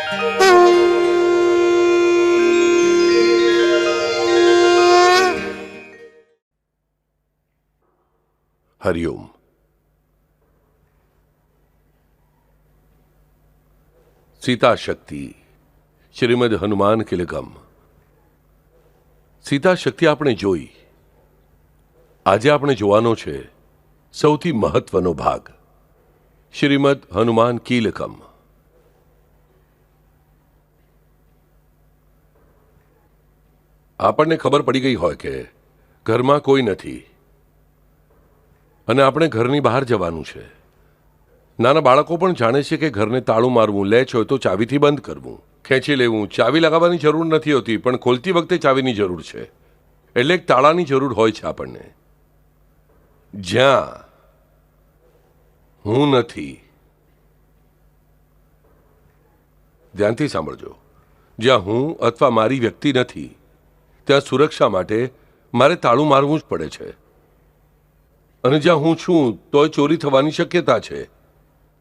હરિઓમ. સીતા શક્તિ શ્રીમદ હનુમાન કિલકમ. સીતા શક્તિ આપણે જોઈ. આજે આપણે જોવાનો છે સૌથી મહત્વનો ભાગ, શ્રીમદ હનુમાન કીલકમ. આપણને ખબર પડી ગઈ હોય કે ઘરમાં કોઈ નથી અને આપણે ઘરની બહાર જવાનું છે. નાના બાળકો પણ જાણે છે કે ઘરને તાળું મારવું, લેચ હોય તો ચાવીથી બંધ કરવું, ખેંચી લેવું. ચાવી લગાવવાની જરૂર નથી હોતી, પણ ખોલતી વખતે ચાવીની જરૂર છે. એટલે એક તાળાની જરૂર હોય છે આપણને. જ્યાં હું નથી, ધ્યાનથી સાંભળજો, જ્યાં હું અથવા મારી વ્યક્તિ નથી ત્યાં સુરક્ષા માટે મારે તાળું મારવું જ પડે છે. અને જ્યાં હું છું તોય ચોરી થવાની શક્યતા છે.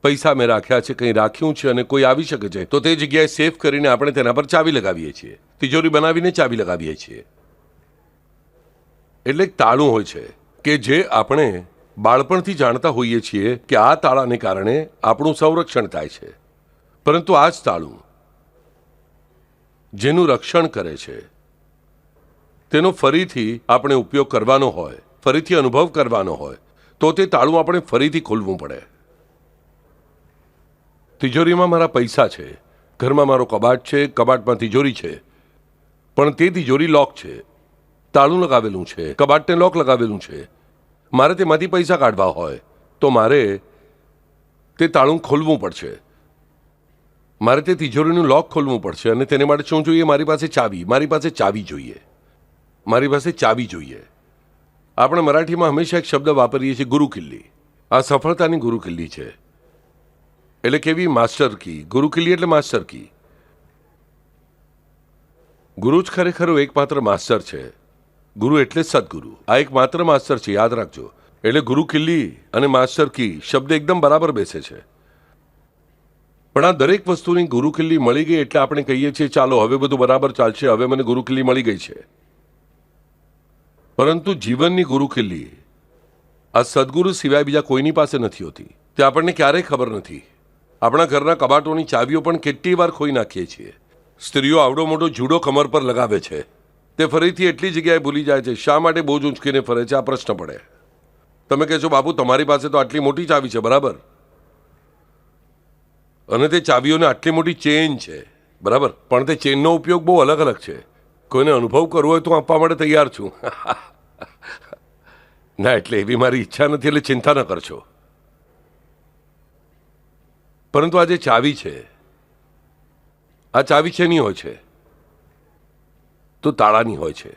પૈસા મેં રાખ્યા છે, કંઈ રાખ્યું છે અને કોઈ આવી શકે છે, તો તે જગ્યાએ સેફ કરીને આપણે તેના પર ચાવી લગાવીએ છીએ, તિજોરી બનાવીને ચાવી લગાવીએ છીએ. એટલે એક તાળું હોય છે કે જે આપણે બાળપણથી જાણતા હોઈએ છીએ કે આ તાળાને કારણે આપણું સંરક્ષણ થાય છે. પરંતુ આ જ તાળું જેનું રક્ષણ કરે છે, તેનો ફરીથી આપણે ઉપયોગ કરવાનો હોય, ફરીથી અનુભવ કરવાનો હોય, તો તે તાળું આપણે ફરીથી ખોલવું પડે. તિજોરીમાં મારા પૈસા છે, ઘરમાં મારો કબાટ છે, કબાટમાં તિજોરી છે, પણ તે તિજોરી લોક છે, તાળું લગાવેલું છે, કબાટને લોક લગાવેલું છે. મારે તેમાંથી પૈસા કાઢવા હોય તો મારે તે તાળું ખોલવું પડશે, મારે તે તિજોરીનું લોક ખોલવું પડશે. અને તેને માટે શું જોઈએ? મારી પાસે ચાવી, મારી પાસે ચાવી જોઈએ, મારી પાસે ચાવી જોઈએ. આપણે મરાઠીમાં હંમેશા એક શબ્દ વાપરીએ છીએ, ગુરુ કિલ્લી. આ સફળતાની ગુરુ કિલ્લી છે. એટલે કેવી? Master key. ગુરુ કિલ્લી એટલે માસ્ટર કી. ગુરુ જ ખરેખર એકમાત્ર માસ્ટર છે. ગુરુ એટલે સદગુરુ. આ એક માત્ર માસ્ટર છે, યાદ રાખજો. એટલે ગુરુ કિલ્લી અને માસ્ટર કી શબ્દ એકદમ બરાબર બેસે છે. પણ આ દરેક વસ્તુની ગુરુ કિલ્લી મળી ગઈ એટલે આપણે કહીએ છીએ ચાલો હવે બધું બરાબર ચાલશે, હવે મને ગુરુ કિલ્લી મળી ગઈ છે. પરંતુ જીવનની ગુરુ કિલ્લી આ સદગુરુ સિવાય બીજા કોઈની પાસે નથી હોતી. તે આપણને ક્યારેય ખબર નથી. આપણા ઘરના કબાટોની ચાવીઓ પણ કેટલી વાર ખોઈ નાખીએ છીએ. સ્ત્રીઓ આવડો મોટો જુડો કમર પર લગાવે છે, તે ફરીથી એટલી જગ્યાએ ભૂલી જાય છે. શા માટે બોજ ઊંચકીને ફરે છે? આ પ્રશ્ન પડે. તમે કહેશો બાપુ તમારી પાસે તો આટલી મોટી ચાવી છે, બરાબર, અને તે ચાવીઓને આટલી મોટી ચેન છે, બરાબર, પણ તે ચેનનો ઉપયોગ બહુ અલગ અલગ છે. કોઈને અનુભવ કરવો હોય તો હું આપવા માટે તૈયાર છું. ના, એટલે એવી મારી ઈચ્છા નથી, એટલે ચિંતા ન કરશો. પરંતુ આ જે ચાવી છે, આ ચાવી શેની હોય છે? તો તાળાની હોય છે.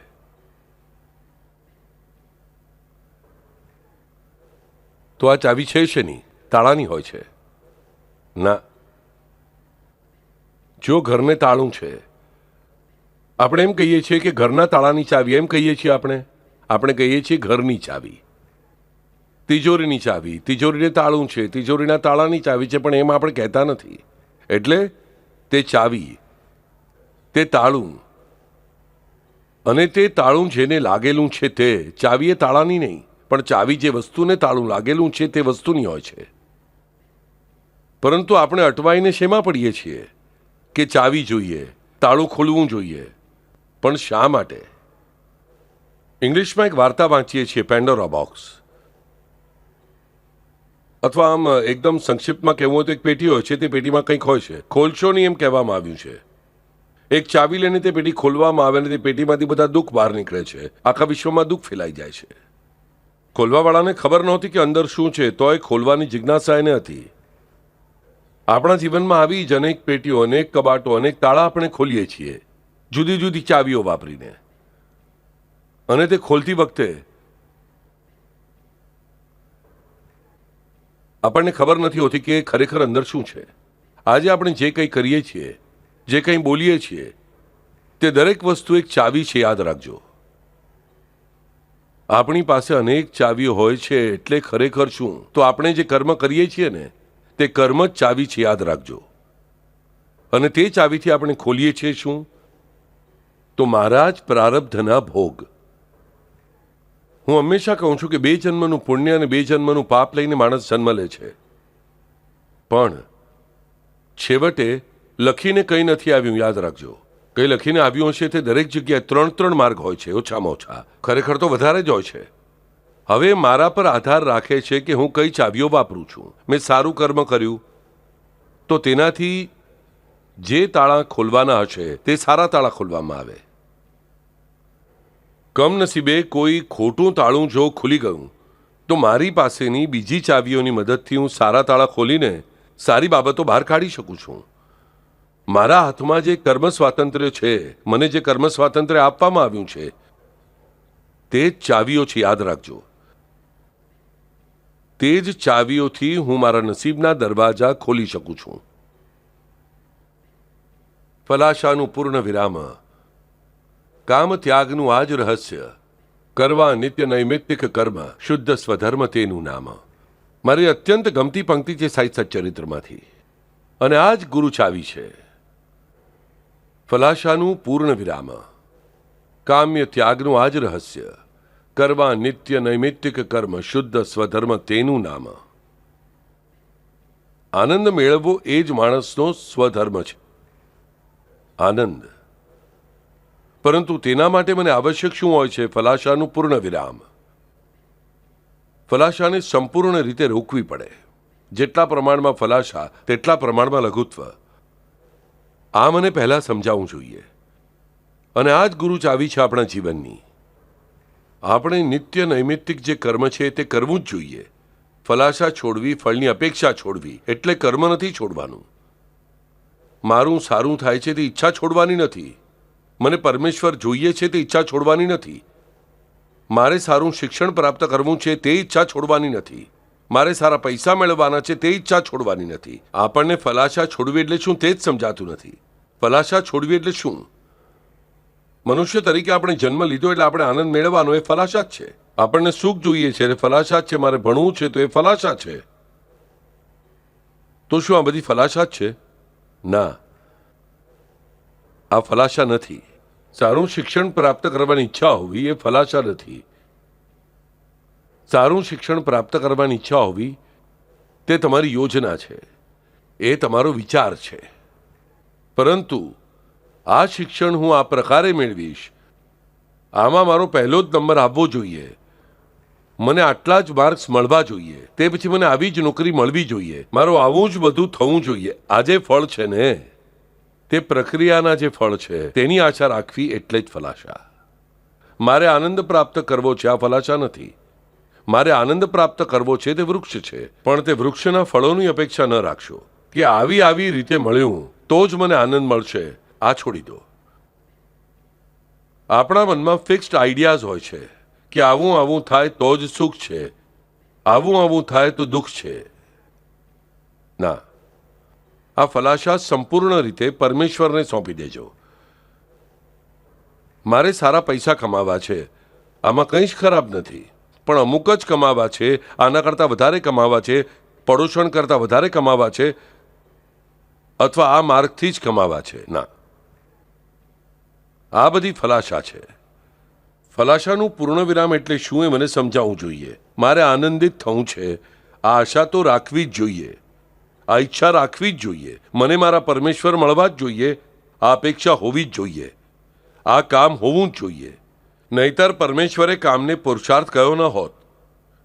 તો આ ચાવી છે શેની? તાળાની હોય છે. ના, જો ઘરને તાળું છે, આપણે એમ કહીએ છીએ કે ઘરના તાળાની ચાવી, એમ કહીએ છીએ આપણે કહીએ છીએ ઘરની ચાવી, તિજોરીની ચાવી. તિજોરીને તાળું છે, તિજોરીના તાળાની ચાવી છે, પણ એમ આપણે કહેતા નથી. એટલે તે ચાવી, તે તાળું, અને તે તાળું જેને લાગેલું છે તે ચાવી એ તાળાની નહીં, પણ ચાવી જે વસ્તુને તાળું લાગેલું છે તે વસ્તુની હોય છે. પરંતુ આપણે અટવાઈને શેમાં પડીએ છીએ કે ચાવી જોઈએ, તાળું ખોલવું જોઈએ. પણ શા માટે? ઇંગ્લિશમાં એક વાર્તા વાંચીએ છીએ, પેન્ડોરા બોક્સ. અથવા આમ એકદમ સંક્ષિપ્તમાં કહેવું હોય તો એક પેટી હોય છે, તે પેટીમાં કંઈક હોય છે, ખોલશો નહીં એમ કહેવામાં આવ્યું છે. એક ચાવી લઈને તે પેટી ખોલવામાં આવે અને તે પેટીમાંથી બધા દુઃખ બહાર નીકળે છે. આખા વિશ્વમાં દુઃખ ફેલાઈ જાય છે. ખોલવાવાળાને ખબર નહોતી કે અંદર શું છે, તોય ખોલવાની જિજ્ઞાસા એને હતી. આપણા જીવનમાં આવી જ અનેક પેટીઓ, અનેક કબાટો, અનેક તાળા આપણે ખોલીએ છીએ જુદી જુદી ચાવીઓ વાપરીને. અને તે ખોલતી વખતે આપણને ખબર નથી હોતી કે ખરેખર અંદર શું છે. આજે આપણે જે કંઈ કરીએ છીએ, જે કંઈ બોલીએ છીએ, તે દરેક વસ્તુ એક ચાવી છે, યાદ રાખજો. આપણી પાસે અનેક ચાવીઓ હોય છે. એટલે ખરેખર શું? તો આપણે જે કર્મ કરીએ છીએ ને, તે કર્મ જ ચાવી છે, યાદ રાખજો. અને તે ચાવીથી આપણે ખોલીએ છીએ શું? તો મારા જ પ્રારબ્ધના ભોગ. હું હંમેશા કહું છું કે 2 જન્મનું પુણ્ય અને 2 જન્મનું પાપ લઈને માણસ જન્મ લે છે, પણ છેવટે લખીને કંઈ નથી આવ્યું. યાદ રાખજો, કંઈ લખીને આવ્યું હશે તે દરેક જગ્યાએ 3 માર્ગ હોય છે, ઓછામાં ઓછા. ખરેખર તો વધારે જ હોય છે. હવે મારા પર આધાર રાખે છે કે હું કઈ ચાવીઓ વાપરું છું. મેં સારું કર્મ કર્યું તો તેનાથી જે તાળા ખોલવાના હશે તે સારા તાળા ખોલવામાં આવે. કમનસીબે કોઈ ખોટું તાળું જો ખુલી ગયું તો મારી પાસેની બીજી ચાવીઓની મદદથી હું સારા તાળા ખોલીને સારી બાબતો બહાર કાઢી શકું છું. મારા હાથમાં જે કર્મ સ્વાતંત્ર્ય છે, મને જે કર્મ સ્વાતંત્ર્ય આપવામાં આવ્યું છે, તે જ ચાવીઓ છે. યાદ રાખજો, તે જ ચાવીઓથી હું મારા નસીબના દરવાજા ખોલી શકું છું. ફલાશાનું પૂર્ણ વિરામ. કામ ત્યાગનું આ જ રહસ્ય. કરવા નિત્ય નૈમિત્તિક કર્મ, શુદ્ધ સ્વધર્મ તેનું નામ. મારી અત્યંત ગમતી પંક્તિ છે સાહિત્ય સચ્ચરિત્રમાંથી, અને આ જ ગુરુ ચાવી છે. ફલાશાનું પૂર્ણ વિરામ. કામ્ય ત્યાગનું આ જ રહસ્ય. કરવા નિત્ય નૈમિત્તિક કર્મ, શુદ્ધ સ્વધર્મ તેનું નામ. આનંદ મેળવવો એ જ માણસનો સ્વધર્મ છે, આનંદ. પરંતુ તેના માટે મને આવશ્યક શું હોય છે? ફલાશાનું પૂર્ણ વિરામ. ફલાશાને સંપૂર્ણ રીતે રોકવી પડે. જેટલા પ્રમાણમાં ફલાશા તેટલા પ્રમાણમાં લઘુત્વ. આ મને પહેલા સમજાવવું જોઈએ, અને આ જ ગુરુ ચાવી છે આપણા જીવનની. આપણે નિત્ય નૈમિત્તિક જે કર્મ છે તે કરવું જ જોઈએ. ફલાશા છોડવી, ફળની અપેક્ષા છોડવી એટલે કર્મ નથી છોડવાનું. મારું સારું થાય છે તે ઈચ્છા છોડવાની નથી. મને પરમેશ્વર જોઈએ છે તે ઈચ્છા છોડવાની નથી. મારે સારું શિક્ષણ પ્રાપ્ત કરવું છે તે ઈચ્છા છોડવાની નથી. મારે સારા પૈસા મેળવવાના છે તે ઈચ્છા છોડવાની નથી. આપણને ફલાશા છોડવી એટલે શું તે જ સમજાતું નથી. ફલાશા છોડવી એટલે શું? મનુષ્ય તરીકે આપણે જન્મ લીધો એટલે આપણે આનંદ મેળવવાનો એ ફલાશા જ છે. આપણને સુખ જોઈએ છે એ ફલાશા જ છે. મારે ભણવું છે તો એ ફલાશા છે. તો શું આ બધી ફલાશા જ છે? ના, આ ફલાશા નથી. સારું શિક્ષણ પ્રાપ્ત કરવાની ઈચ્છા હોવી એ ફલાશા નથી. સારું શિક્ષણ પ્રાપ્ત કરવાની ઈચ્છા હોવી તે તમારી યોજના છે, એ તમારો વિચાર છે. પરંતુ આ શિક્ષણ હું આ પ્રકારે મેળવીશ, આમાં મારો પહેલો જ નંબર આવવો જોઈએ, મને આટલા જ માર્ક્સ મળવા જોઈએ, તે પછી મને આવી જ નોકરી મળવી જોઈએ, મારું આવું જ બધું થવું જોઈએ. આ જે ફળ છે ને, તે પ્રક્રિયાના જે ફળ છે તેની આશા રાખવી એટલે જ ફલાશા. મારે આનંદ પ્રાપ્ત કરવો છે, આ ફલાશા નથી. મારે આનંદ પ્રાપ્ત કરવો છે તે વૃક્ષ છે, પણ તે વૃક્ષના ફળોની અપેક્ષા ન રાખશો કે આવી રીતે મળ્યું તો જ મને આનંદ મળશે. આ છોડી દો. આપણા મનમાં ફિક્સ્ડ આઈડિયાઝ હોય છે કે આવું થાય તો જ સુખ છે, આવું થાય તો દુઃખ છે. ના, આ ફલાશા સંપૂર્ણ રીતે પરમેશ્વરને સોંપી દેજો. મારે સારા પૈસા કમાવા છે, આમાં કંઈ જ ખરાબ નથી, પણ અમુક જ કમાવા છે, આના કરતાં વધારે કમાવા છે, પડોશણ કરતાં વધારે કમાવા છે, અથવા આ માર્ગથી જ કમાવા છે. ના, આ બધી ફલાશા છે. ફલાશાનું પૂર્ણ વિરામ એટલે શું એ મને સમજાવવું જોઈએ. મારે આનંદિત થવું છે, આ આશા તો રાખવી જ જોઈએ, આ ઈચ્છા રાખવી જ જોઈએ, મને મારા પરમેશ્વર મળવા જ જોઈએ, આ અપેક્ષા હોવી જ જોઈએ, આ કામ હોવું જ જોઈએ. નહીતર પરમેશ્વરે કામને પુરુષાર્થ કયો ન હોત.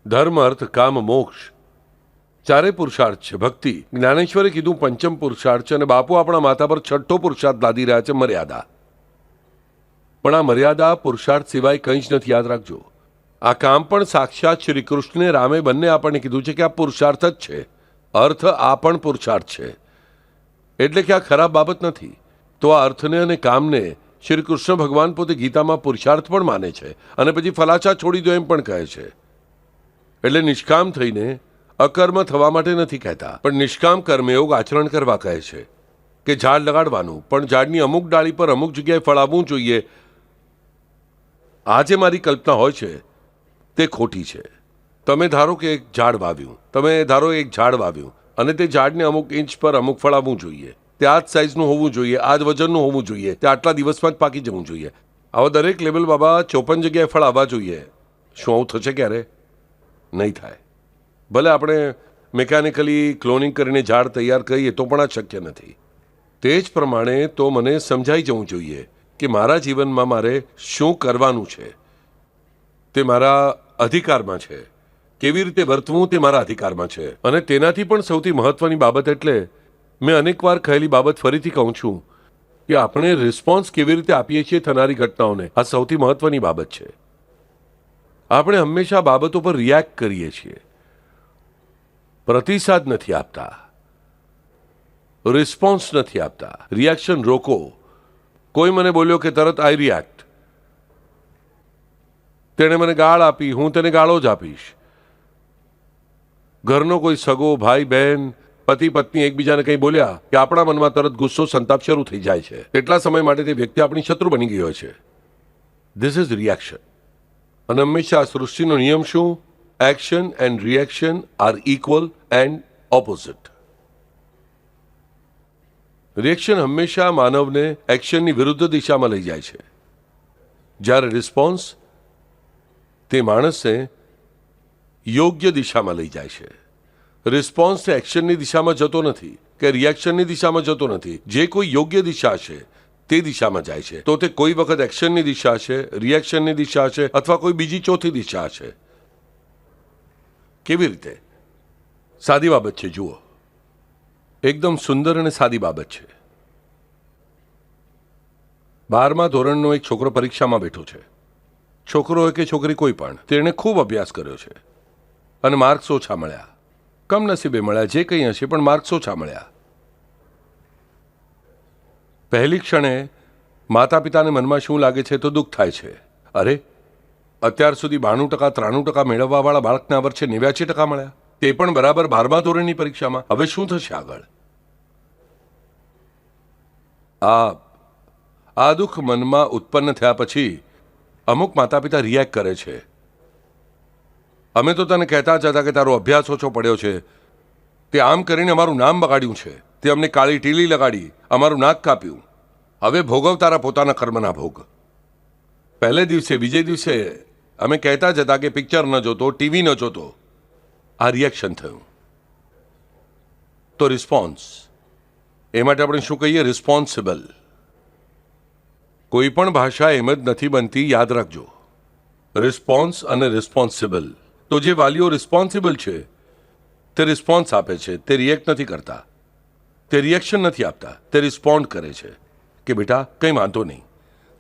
ધર્મ, અર્થ, કામ, મોક્ષ ચારે પુરુષાર્થ છે. ભક્તિ જ્ઞાનેશ્વરે કીધું પંચમ પુરુષાર્થ છે, અને બાપુ આપણા માથા પર છઠ્ઠો પુરુષાર્થ લાદી રહ્યા છે, મર્યાદા. પણ આ મર્યાદા પુરુષાર્થ સિવાય કંઈ જ નથી. યાદ રાખજો, આ કામ પણ સાક્ષાત શ્રી કૃષ્ણે, રામે બંને આપણને કીધું છે કે આ પુરુષાર્થ જ છે. અર્થ આ પણ પુરુષાર્થ છે, એટલે કે આ ખરાબ બાબત નથી. તો આ અર્થને અને કામને શ્રી કૃષ્ણ ભગવાન પોતે ગીતામાં પુરુષાર્થ પણ માને છે, અને પછી ફલાશા છોડી દો એમ પણ કહે છે. એટલે નિષ્કામ થઈને અકર્મ થવા માટે નથી કહેતા, પણ નિષ્કામ કર્મયોગ આચરણ કરવા કહે છે કે ઝાડ લગાડવાનું, પણ ઝાડની અમુક ડાળી પર અમુક જગ્યાએ ફળ આવવું જોઈએ. આ જે મારી કલ્પના હોય છે તે ખોટી છે. તમે ધારો કે એક ઝાડ વાવ્યું, અને તે ઝાડને અમુક ઇંચ પર અમુક ફળ આવવું જોઈએ, તે આ જ સાઇઝનું હોવું જોઈએ, આ જ વજનનું હોવું જોઈએ, તે આટલા દિવસમાં જ પાકી જવું જોઈએ. આવા દરેક લેબલ બાબા 54 જગ્યાએ ફળ આવવા જોઈએ. શું આવું થશે ક્યારે? નહીં થાય. ભલે આપણે મિકેનિકલી ક્લોનિંગ કરીને ઝાડ તૈયાર કરીએ તો પણ આ શક્ય નથી. તે જ પ્રમાણે તો મને સમજાઈ જવું જોઈએ કે મારા જીવનમાં મારે શું કરવાનું છે. તે મારા અધિકારમાં છે. કેવી રીતે વર્તવું તે મારા અધિકારમાં છે. અને તેનાથી પણ સૌથી મહત્વની બાબત, એટલે મેં અનેકવાર કહેલી બાબત ફરીથી કહું છું કે આપણે રિસ્પોન્સ કેવી રીતે આપીએ છીએ થનારી ઘટનાઓને, આ સૌથી મહત્વની બાબત છે. આપણે હંમેશા બાબતો પર રિએક્ટ કરીએ છીએ, પ્રતિસાદ નથી આપતા, રિસ્પોન્સ નથી આપતા. રિએક્શન રોકો. કોઈ મને બોલ્યો કે તરત આઈ રિએક્ટ. તેણે મને ગાળ આપી, હું તેને ગાળો જ આપીશ. ઘરનો કોઈ સગો ભાઈ બહેન, પતિ પત્ની એકબીજાને કંઈ બોલ્યા કે આપણા મનમાં તરત ગુસ્સો સંતાપ શરૂ થઈ જાય છે. એટલા સમય માટે તે વ્યક્તિ આપણી શત્રુ બની ગયો છે. This is reaction. અને હંમેશા આ સૃષ્ટિનો નિયમ શું? Action and reaction are equal and opposite. Reaction હંમેશા માનવને એક્શનની વિરુદ્ધ દિશામાં લઈ જાય છે, જ્યારે રિસ્પોન્સ તે માણસને યોગ્ય દિશામાં લઈ જાય છે. રિસ્પોન્સ એક્શનની દિશામાં જતો નથી કે રિએક્શનની દિશામાં જતો નથી. જે કોઈ યોગ્ય દિશા છે તે દિશામાં જાય છે. તો તે કોઈ વખત એક્શનની દિશા છે, રિએક્શનની દિશા છે, અથવા કોઈ બીજી ચોથી દિશા છે. કેવી રીતે? સાદી બાબત છે. જુઓ, એકદમ સુંદર અને સાદી બાબત છે. 12મા ધોરણનો એક છોકરો પરીક્ષામાં બેઠો છે. છોકરો હોય કે છોકરી કોઈ પણ, તેણે ખૂબ અભ્યાસ કર્યો છે અને માર્ક્સ ઓછા મળ્યા. કમનસીબે મળ્યા, જે કંઈ હશે, પણ માર્ક્સ ઓછા મળ્યા. પહેલી ક્ષણે માતા પિતાને મનમાં શું લાગે છે? તો દુઃખ થાય છે. અરે, અત્યાર સુધી 92%, 93% મેળવવાવાળા બાળકને આ વર્ષે 89% મળ્યા, તે પણ બરાબર 12મા ધોરણની પરીક્ષામાં. હવે શું થશે આગળ? આ દુઃખ મનમાં ઉત્પન્ન થયા પછી અમુક માતા પિતા રિએક્ટ કરે છે. અમે તો તને કહેતા જ હતા કે તારો અભ્યાસ ઓછો પડ્યો છે, તે આમ કરીને અમારું નામ બગાડ્યું છે, તે અમને કાળી ટીલી લગાડી, અમારું નાક કાપ્યું. હવે ભોગવ તારા પોતાના કર્મના ભોગ. પહેલે દિવસે, બીજે દિવસે અમે કહેતા જ હતા કે પિક્ચર ન જોતો, ટીવી ન જોતો. આ રિએક્શન થયું. તો રિસ્પોન્સ, એ માટે આપણે શું કહીએ? રિસ્પોન્સિબલ. કોઈ પણ ભાષા એમ જ નથી બનતી, યાદ રાખજો. રિસ્પોન્સ અને રિસ્પોન્સિબલ. તો જે વાલીઓ રિસ્પોન્સિબલ છે તે રિસ્પોન્સ આપે છે, તે રિએક્ટ નથી કરતા, તે રિએક્શન નથી આપતા, તે રિસ્પોન્ડ કરે છે કે બેટા કંઈ વાંધો નહીં,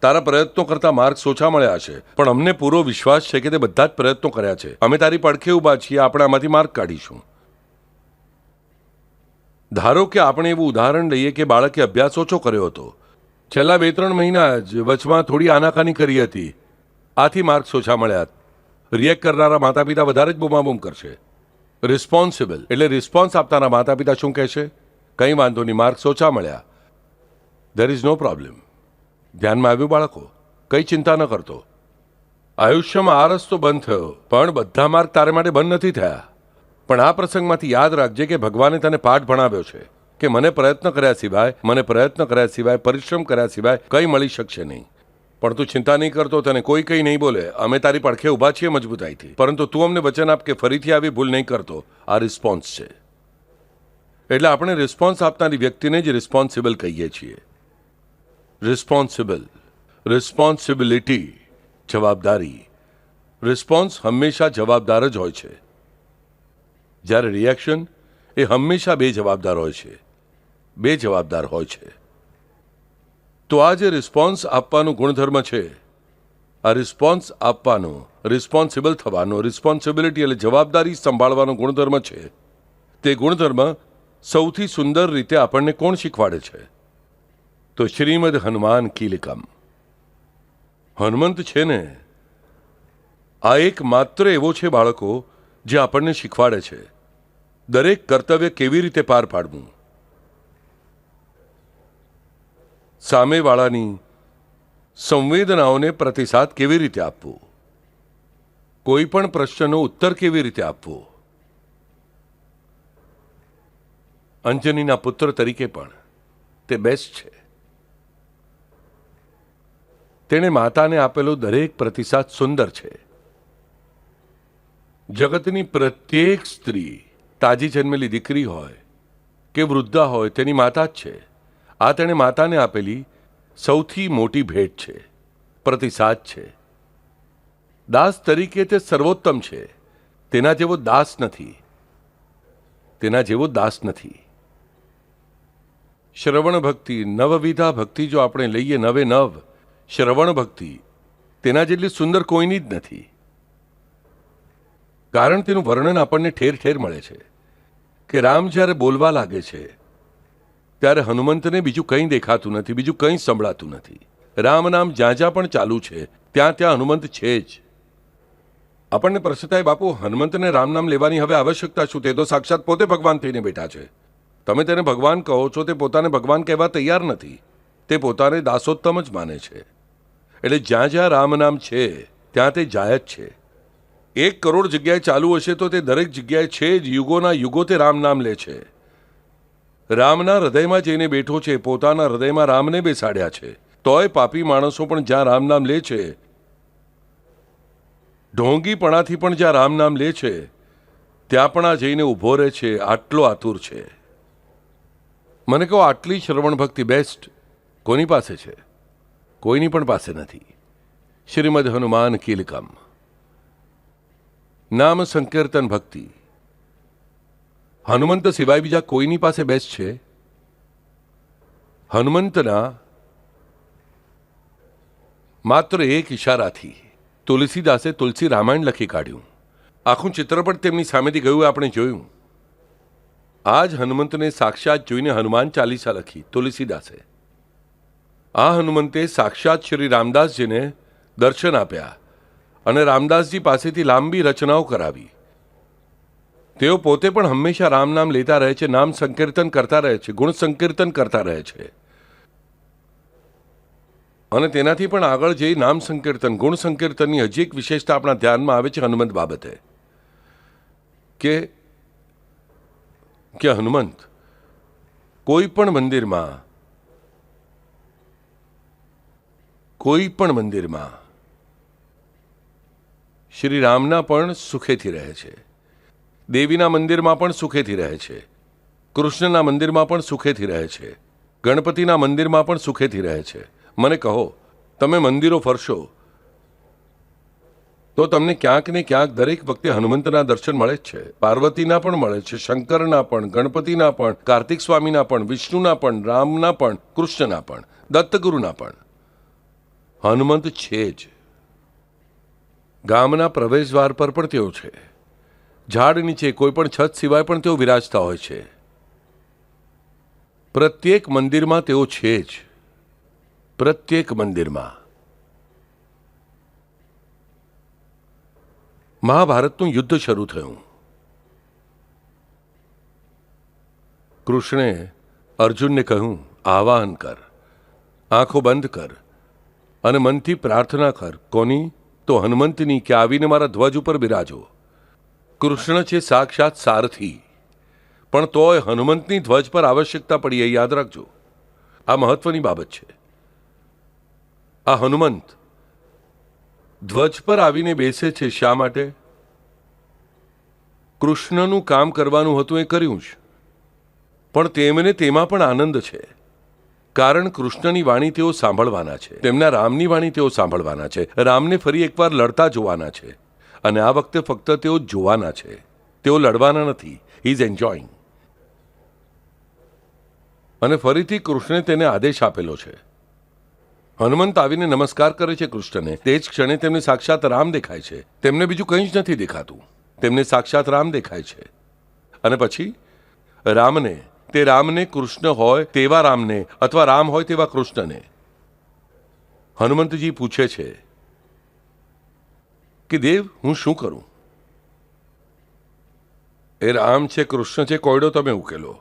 તારા પ્રયત્નો કરતાં માર્ક્સ ઓછા મળ્યા છે, પણ અમને પૂરો વિશ્વાસ છે કે તે બધા જ પ્રયત્નો કર્યા છે. અમે તારી પડખે ઊભા છીએ, આપણે આમાંથી માર્ક કાઢીશું. ધારો કે આપણે એવું ઉદાહરણ લઈએ કે બાળકે અભ્યાસ ઓછો કર્યો હતો, છેલ્લા 2-3 મહિના જ વચમાં થોડી આનાકાની કરી હતી, આથી માર્ક્સ ઓછા મળ્યા. રિએક્ટ કરનારા માતા પિતા વધારે જ બૂમાબૂમ કરશે. રિસ્પોન્સિબલ એટલે રિસ્પોન્સ આપનારા માતા પિતા શું કહેશે? કંઈ વાંધો નહીં, માર્ક્સ ઓછા મળ્યા, ધેર ઇઝ નો પ્રોબ્લેમ. ધ્યાનમાં આવ્યું બાળકો? કંઈ ચિંતા ન કરતો. આયુષ્યમાં આ રસ્તો બંધ થયો, પણ બધા માર્ગ તારે માટે બંધ નથી થયા. પણ આ પ્રસંગમાંથી યાદ રાખજે કે ભગવાને તને પાઠ ભણાવ્યો છે કે મને પ્રયત્ન કર્યા સિવાય, પરિશ્રમ કર્યા સિવાય કંઈ મળી શકશે નહીં. પણ તું ચિંતા નહીં કરતો, તને કોઈ કંઈ નહીં બોલે, અમે તારી પડખે ઊભા છીએ મજબૂતાઈથી. પરંતુ તું અમને વચન આપ કે ફરીથી આવી ભૂલ નહીં કરતો. આ રિસ્પોન્સ છે. એટલે આપણે રિસ્પોન્સ આપનારી વ્યક્તિને જ રિસ્પોન્સિબલ કહીએ છીએ. રિસ્પોન્સિબલ, રિસ્પોન્સિબિલિટી, જવાબદારી. રિસ્પોન્સ હંમેશા જવાબદાર જ હોય છે, જ્યારે રિએક્શન એ હંમેશા બે જવાબદાર હોય છે. તો આ જે રિસ્પોન્સ આપવાનું ગુણધર્મ છે, આ રિસ્પોન્સ આપવાનો, રિસ્પોન્સિબલ થવાનો, રિસ્પોન્સિબિલિટી એટલે જવાબદારી સંભાળવાનો ગુણધર્મ છે, તે ગુણધર્મ સૌથી સુંદર રીતે આપણને કોણ શીખવાડે છે? તો શ્રીમદ હનુમાન કીલકમ. હનુમંત છે ને, આ એક માત્ર એવો છે બાળકો જે આપણને શીખવાડે છે દરેક કર્તવ્ય કેવી રીતે પાર પાડવું, સામેવાળાની સંવેદનાઓને પ્રતિસાદ કેવી રીતે આપવો, કોઈ પણ પ્રશ્નનો ઉત્તર કેવી રીતે આપવો. અંજનીના પુત્ર તરીકે પણ તે બેસ્ટ છે. તેણે માતાને આપેલો દરેક પ્રતિસાદ સુંદર છે. જગતની પ્રત્યેક સ્ત્રી, તાજી જન્મેલી દીકરી હોય કે વૃદ્ધા હોય, તેની માતા જ છે. આ તેણે માતાને આપેલી સૌથી મોટી ભેટ છે, પ્રતિસાદ છે. દાસ તરીકે તે સર્વોત્તમ છે. તેના જેવો દાસ નથી, તેના જેવો દાસ નથી. શ્રવણ ભક્તિ, નવવિધા ભક્તિ જો આપણે લઈએ, નવે નવ શ્રવણ ભક્તિ તેના જેટલી સુંદર કોઈની જ નથી. કારણ તેનું વર્ણન આપણને ઠેર ઠેર મળે છે કે રામ જ્યારે બોલવા લાગે છે ત્યારે હનુમંતને બીજું કંઈ દેખાતું નથી, બીજું કંઈ સંભળાતું નથી. રામ નામ જ્યાં જ્યાં પણ ચાલુ છે ત્યાં ત્યાં હનુમંત છે જ. આપણને પ્રશ્ન થાય, બાપુ હનુમંતને રામ નામ લેવાની હવે આવશ્યકતા શું? તે તો સાક્ષાત પોતે ભગવાન થઈને બેઠા છે. તમે તેને ભગવાન કહો છો, તે પોતાને ભગવાન કહેવા તૈયાર નથી. તે પોતાને દાસોત્તમ જ માને છે. એટલે જ્યાં જ્યાં રામ નામ છે ત્યાં તે જાય જ છે. 1 કરોડ જગ્યાએ ચાલુ હશે તો તે દરેક જગ્યાએ છે જ. યુગોના યુગો તે રામ નામ લે છે. રામના હૃદયમાં જઈને બેઠો છે, પોતાના હૃદયમાં રામને બેસાડ્યા છે. તોય પાપી માણસો પણ જ્યાં રામ નામ લે છે, ઢોંગીપણાથી પણ જ્યાં રામ નામ લે છે, ત્યાં પણ આ જઈને ઊભો રહે છે. આટલો આતુર છે. મને કહો, આટલી શ્રવણ ભક્તિ બેસ્ટ કોની પાસે છે? કોઈની પણ પાસે નથી. શ્રીમદ હનુમાન કીલકમ. નામ સંકીર્તન ભક્તિ હનુમંત સિવાય બીજા કોઈની પાસે બેસ્ટ છે? હનુમંતના માત્ર એક ઇશારાથી તુલસીદાસે તુલસી રામાયણ લખી કાઢ્યું. આખું ચિત્રપટ તેમની સામેથી ગયું, આપણે જોયું. આ જ હનુમંતને સાક્ષાત જોઈને હનુમાન ચાલીસા લખી તુલસીદાસે. આ હનુમંતે સાક્ષાત શ્રી રામદાસજીને દર્શન આપ્યા અને રામદાસજી પાસેથી લાંબી રચનાઓ કરાવી. તેઓ પોતે પણ હંમેશા રામ નામ લેતા રહે છે, નામ સંકીર્તન કરતા રહે છે, ગુણ સંકીર્તન કરતા રહે છે. અને તેનાથી પણ આગળ જઈ નામ સંકીર્તન, ગુણ સંકીર્તનની હજી એક વિશેષતા આપણા ધ્યાનમાં આવે છે હનુમંત બાબતે, કે હનુમંત કોઈ પણ મંદિરમાં શ્રી રામના પણ સુખેથી રહે છે, દેવીના મંદિરમાં પણ સુખેથી રહે છે, કૃષ્ણના મંદિરમાં પણ સુખેથી રહે છે, ગણપતિના મંદિરમાં પણ સુખેથી રહે છે. મને કહો, તમે મંદિરો ફરશો તો તમને ક્યાંક ને ક્યાંક દરેક વખતે હનુમંતના દર્શન મળે જ છે. પાર્વતીના પણ મળે છે, શંકરના પણ, ગણપતિના પણ, કાર્તિક સ્વામીના પણ, વિષ્ણુના પણ, રામના પણ, કૃષ્ણના પણ, દત્તગુરુના પણ. હનુમંત છે જ. ગામના પ્રવેશદ્વાર પર પણ તેઓ છે. ઝાડ નીચે કોઈ પણ છત સિવાય પણ તેઓ વિરાજતા હોય છે. પ્રત્યેક મંદિરમાં તેઓ છે જ. પ્રત્યેક મંદિરમાં. મહાભારતનું યુદ્ધ શરૂ થયું. કૃષ્ણે અર્જુનને કહ્યું, આવાહન કર, આંખો બંધ કર અને મનથી પ્રાર્થના કર. કોની? તો હનુમંતની, કે આવીને મારા ધ્વજ ઉપર બિરાજો. કૃષ્ણ છે સાક્ષાત સારથી, પણ તોય હનુમંતની ધ્વજ પર આવશ્યકતા પડી, એ યાદ રાખજો. આ મહત્વની બાબત છે. આ હનુમંત ધ્વજ પર આવીને બેસે છે. શા માટે? કૃષ્ણનું કામ કરવાનું હતું એ કર્યું જ, પણ તેમને તેમાં પણ આનંદ છે. કારણ કૃષ્ણની વાણી તેઓ સાંભળવાના છે, તેમના રામની વાણી તેઓ સાંભળવાના છે, રામને ફરી એકવાર લડતા જોવાના છે. અને આ વખતે ફક્ત તેઓ જોવાના છે, તેઓ લડવાના નથી. He is enjoying. અને ફરીથી કૃષ્ણે તેને આદેશ આપેલો છે. હનુમંત આવીને નમસ્કાર કરે છે કૃષ્ણને. તે જ ક્ષણે તેમને સાક્ષાત રામ દેખાય છે. તેમને બીજું કંઈ જ નથી દેખાતું, તેમને સાક્ષાત રામ દેખાય છે. અને પછી રામને, તે રામને, કૃષ્ણ હોય તેવા રામને અથવા રામ હોય તેવા કૃષ્ણને હનુમંતજી પૂછે છે કે દેવ, હું શું કરું? એ રામ છે, કૃષ્ણ છે, કોયડો તમે ઉકેલો.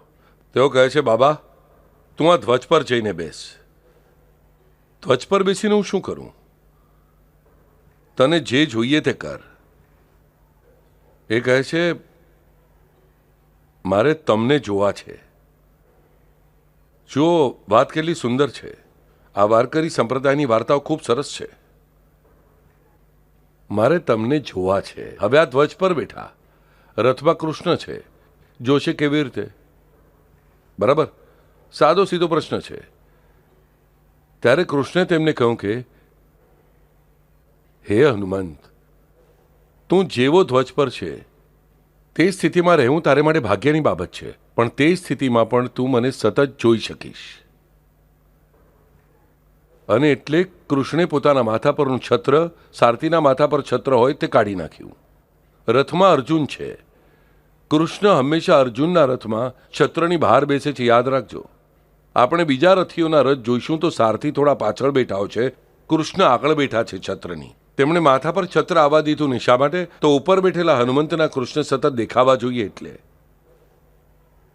તેઓ કહે છે, બાબા તું આ ધ્વજ પર જઈને બેસ. ધ્વજ પર બેસીને હું શું કરું? તને જે જોઈએ તે કર. એ કહે છે, મારે તમને જોવા છે. જો વાત કેટલી સુંદર છે. આ વારકરી સંપ્રદાયની વાર્તાઓ ખૂબ સરસ છે. મારે તમને જોવા છે. હવે આ ધ્વજ પર બેઠા રથમાં કૃષ્ણ છે, જોશે કેવી રીતે? બરાબર, સાદો સીધો પ્રશ્ન છે. ત્યારે કૃષ્ણે તેમને કહ્યું કે હે હનુમંત, તું જેવો ધ્વજ પર છે તે સ્થિતિમાં રહેવું તારે માટે ભાગ્યની બાબત છે, પણ તે સ્થિતિમાં પણ તું મને સતત જોઈ શકીશ. અને એટલે કૃષ્ણે પોતાના માથા પરનું છત્ર, સારથીના માથા પર છત્ર હોય તે કાઢી નાખ્યું. રથમાં અર્જુન છે. કૃષ્ણ હંમેશા અર્જુનના રથમાં છત્રની બહાર બેસે છે, યાદ રાખજો. આપણે બીજા રથીઓના રથ જોઈશું તો સારથી થોડા પાછળ બેઠા હોય છે, કૃષ્ણ આગળ બેઠા છે છત્રની. તેમણે માથા પર છત્ર આવવા દીધું નહીં. શા માટે? તો ઉપર બેઠેલા હનુમંતના કૃષ્ણ સતત દેખાવા જોઈએ એટલે.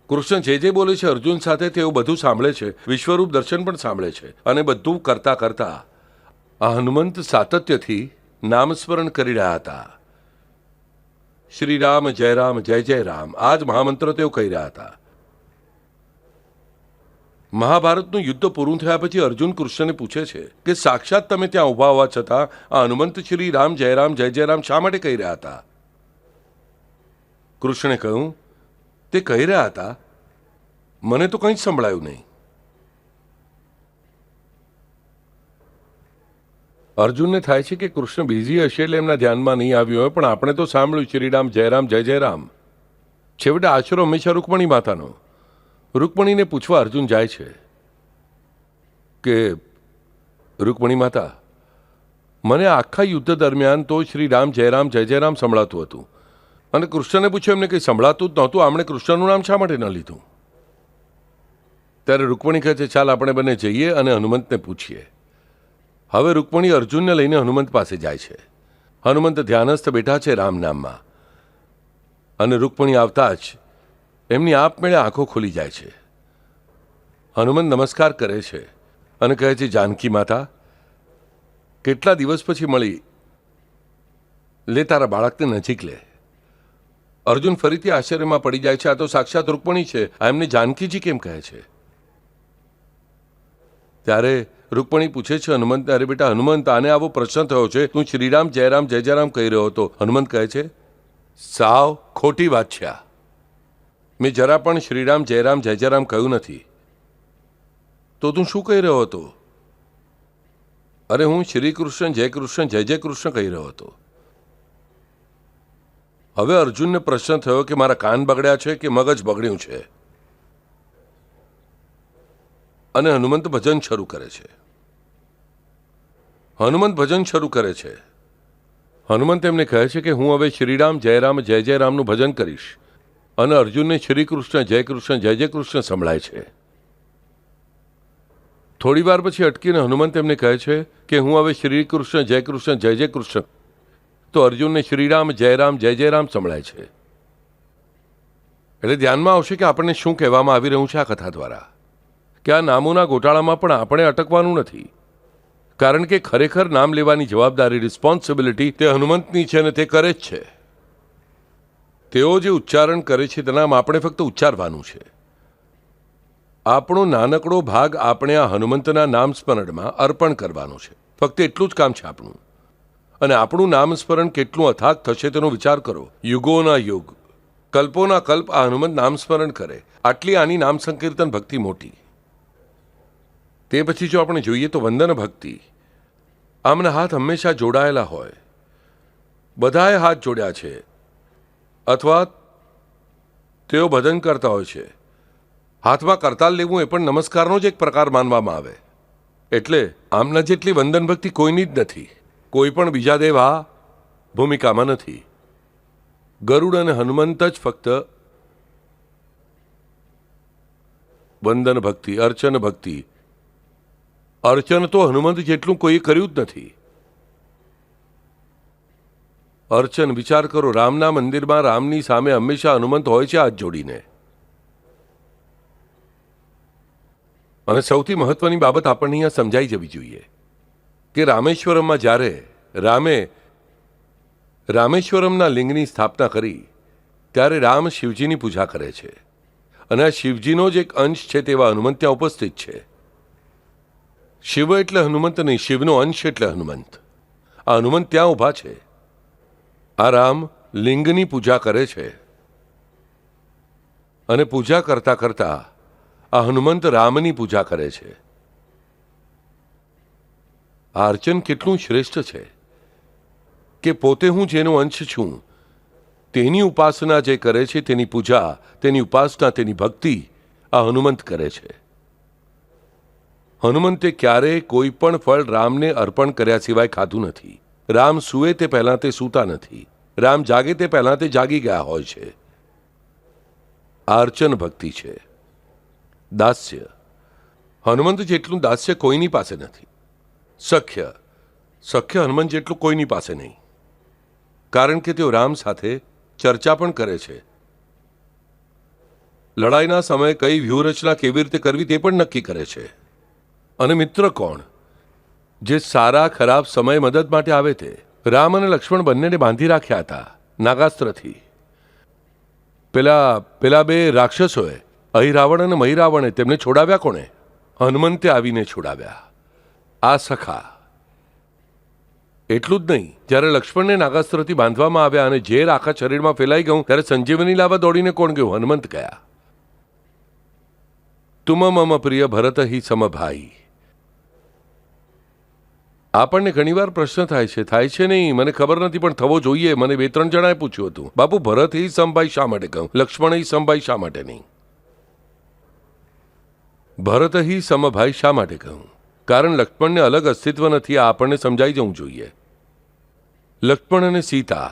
કૃષ્ણ જે જે બોલે છે અર્જુન સાથે તેઓ બધું સાંભળે છે, વિશ્વરૂપ દર્શન પણ સાંભળે છે. અને બધું કરતા કરતા આ હનુમંત સાતત્યથી નામસ્મરણ કરી રહ્યા હતા. શ્રી રામ જય રામ જય જય રામ, આ જ મહામંત્ર તેઓ કહી રહ્યા હતા. મહાભારતનું યુદ્ધ પૂરું થયા પછી અર્જુન કૃષ્ણને પૂછે છે કે સાક્ષાત તમે ત્યાં ઊભા હોવા છતાં આ હનુમંત શ્રી રામ જય રામ જય જય રામ શા માટે કહી રહ્યા હતા? કૃષ્ણે કહ્યું, તે કહી રહ્યા હતા, મને તો કંઈ જ સંભળાયું નહીં. અર્જુનને થાય છે કે કૃષ્ણ બિઝી હશે એટલે એમના ધ્યાનમાં નહીં આવ્યું હોય, પણ આપણે તો સાંભળ્યું શ્રી રામ જય રામ જય જય રામ. છેવટે આશરો હંમેશા રૂકમણી માતાનો. રૂકમણીને પૂછવા અર્જુન જાય છે કે રૂકમણી માતા, મને આખા યુદ્ધ દરમિયાન તો શ્રી રામ જય રામ જય જય રામ સંભળાતું હતું, અને કૃષ્ણને પૂછ્યું એમને કંઈ સંભળાતું જ નહોતું, આમણે કૃષ્ણનું નામ શા માટે ન લીધું? ત્યારે રૂકમણી કહે છે, ચાલ આપણે બંને જઈએ અને હનુમંતને પૂછીએ. હવે રૂકમણી અર્જુનને લઈને હનુમંત પાસે જાય છે. હનુમંત ધ્યાનસ્થ બેઠા છે રામ નામમાં, અને રૂકમણી આવતા જ એમની આપમેળે આંખો ખુલી જાય છે. હનુમંત નમસ્કાર કરે છે અને કહે છે, જાનકી માતા, કેટલા દિવસ પછી મળી, લે તારા બાળકને નજીક લે. અર્જુન ફરીથી આશ્ચર્યમાં પડી જાય છે, આ તો સાક્ષાત રૂકમણી છે, આ એમને જાનકીજી કેમ કહે છે? ત્યારે રૂકમણી પૂછે છે હનુમંત, અરે બેટા હનુમંત, આને આવો પ્રશ્ન થયો છે, તું શ્રીરામ જય રામ જય જય રામ કહી રહ્યો હતો. હનુમંત કહે છે, સાવ ખોટી વાત છે આ. મેં જરા પણ શ્રીરામ જય રામ જય જય રામ કહ્યું નથી. તો તું શું કહી રહ્યો હતો? અરે હું શ્રી કૃષ્ણ જય જય કૃષ્ણ કહી રહ્યો હતો. હવે અર્જુનને પ્રશ્ન થયો કે મારા કાન બગડ્યા છે કે મગજ બગડ્યું છે? અને હનુમંત ભજન શરૂ કરે છે. હનુમંત ભજન શરૂ કરે છે. હનુમંત એમને કહે છે કે હું હવે શ્રીરામ જય જય રામનું ભજન કરીશ. અને અર્જુનને શ્રી કૃષ્ણ જય કૃષ્ણ સંભળાય છે. થોડી વાર પછી અટકીને હનુમંત એમને કહે છે કે હું હવે શ્રી કૃષ્ણ જય કૃષ્ણ, તો અર્જુનને શ્રીરામ જય રામ સંભળાય છે. એટલે ધ્યાનમાં આવશે કે આપણને શું કહેવામાં આવી રહ્યું છે આ કથા દ્વારા, કે આ નામોના ગોટાળામાં પણ આપણે અટકવાનું નથી. કારણ કે ખરેખર નામ લેવાની જવાબદારી, રિસ્પોન્સિબિલિટી તે હનુમંતની છે અને તે કરે જ છે. તેઓ જે ઉચ્ચારણ કરે છે તેના આપણે ફક્ત ઉચ્ચારવાનું છે. આપણો નાનકડો ભાગ આપણે આ હનુમંતના નામ સ્મરણમાં અર્પણ કરવાનો છે. ફક્ત એટલું જ કામ છે આપણું. અને આપણું નામ સ્મરણ કેટલું અથાગ થશે તેનો વિચાર કરો. યુગોના યુગ, કલ્પોના કલ્પ આ હનુમંત નામ સ્મરણ કરે, આટલી આની નામ સંકીર્તન ભક્તિ મોટી. તે પછી જો આપણે જોઈએ તો વંદન ભક્તિ, આમના હાથ હંમેશા જોડાયેલા હોય. બધાએ હાથ જોડ્યા છે, અથવા તેઓ ભજન કરતા હોય છે. હાથમાં કરતાલ લેવું એ પણ નમસ્કારનો જ એક પ્રકાર માનવામાં આવે. એટલે આમના જેટલી વંદન ભક્તિ કોઈની જ નથી. કોઈ પણ બીજા દેવ આ ભૂમિકામાં નથી. ગરુડ અને હનુમંત જ ફક્ત વંદન ભક્તિ, અર્ચન ભક્તિ. અર્ચન તો હનુમંત જેટલું કોઈ કર્યું જ નથી. અર્ચન, વિચાર કરો, રામના મંદિરમાં રામની સામે હંમેશા હનુમંત હોય છે હાથ જોડીને. અને સૌથી મહત્વની બાબત આપણને અહીંયા સમજાઈ જવી જોઈએ કે રામેશ્વરમમાં જ્યારે રામે રામેશ્વરમના લિંગની સ્થાપના કરી ત્યારે રામ શિવજીની પૂજા કરે છે અને આ શિવજીનો જ એક અંશ છે તેવા હનુમંત ત્યાં ઉપસ્થિત છે. શિવ એટલે હનુમંત નહીં, શિવનો અંશ એટલે હનુમંત. આ હનુમંત ત્યાં ઊભા છે. આ રામ લિંગની પૂજા કરે છે અને પૂજા કરતા કરતા આ હનુમંત રામની પૂજા કરે છે. આ અર્ચન કેટલું શ્રેષ્ઠ છે કે પોતે હું જેનો અંશ છું તેની ઉપાસના જે કરે છે, તેની પૂજા, તેની ઉપાસના, તેની ભક્તિ આ હનુમંત કરે છે. હનુમંતે ક્યારેય કોઈ પણ ફળ રામને અર્પણ કર્યા સિવાય ખાધું નથી. રામ સૂવે તે પહેલાં તે સૂતા નથી. રામ જાગે તે પહેલાં તે જાગી ગયા હોય છે. આ અર્ચન ભક્તિ છે. દાસ્ય, હનુમંત જેટલું દાસ્ય કોઈની પાસે નથી. સખ્ય, સખ્ય હનુમંત જેટલું કોઈની પાસે નહીં. કારણ કે તેઓ રામ સાથે ચર્ચા પણ કરે છે. લડાઈના સમયે કઈ વ્યૂહરચના કેવી રીતે કરવી તે પણ નક્કી કરે છે. અને મિત્ર કોણ? જે સારા ખરાબ સમય મદદ માટે આવે તે. રામ અને લક્ષ્મણ બંનેને બાંધી રાખ્યા હતા નાગાસ્ત્રથી. પેલા બે રાક્ષસોએ, અહિરાવણ અને મહિરાવણે, તેમને છોડાવ્યા કોણે? હનુમંતે આવીને છોડાવ્યા. આ સખા. એટલું જ નહીં, જ્યારે લક્ષ્મણને નાગાસ્ત્રથી બાંધવામાં આવ્યા અને ઝેર આખા શરીરમાં ફેલાઈ ગયું ત્યારે સંજીવની લાવવા દોડીને કોણ ગયું? હનુમંત ગયા. તુમ મમ પ્રિય ભરત હિ સમભાઈ. આપણને ઘણીવાર પ્રશ્ન થાય છે નહીં, મને ખબર નથી પણ થવો જોઈએ. મને 2-3 જણાએ પૂછ્યું હતું, બાપુ ભરત હિ સમભાઈ શા માટે કહું, લક્ષ્મણ હિ સમભાઈ શા માટે નહીં? ભરત હિ સમભાઈ શા માટે કહું? કારણ લક્ષ્મણને અલગ અસ્તિત્વ નથી. આ આપણને સમજાઈ જવું જોઈએ. લક્ષ્મણ અને સીતા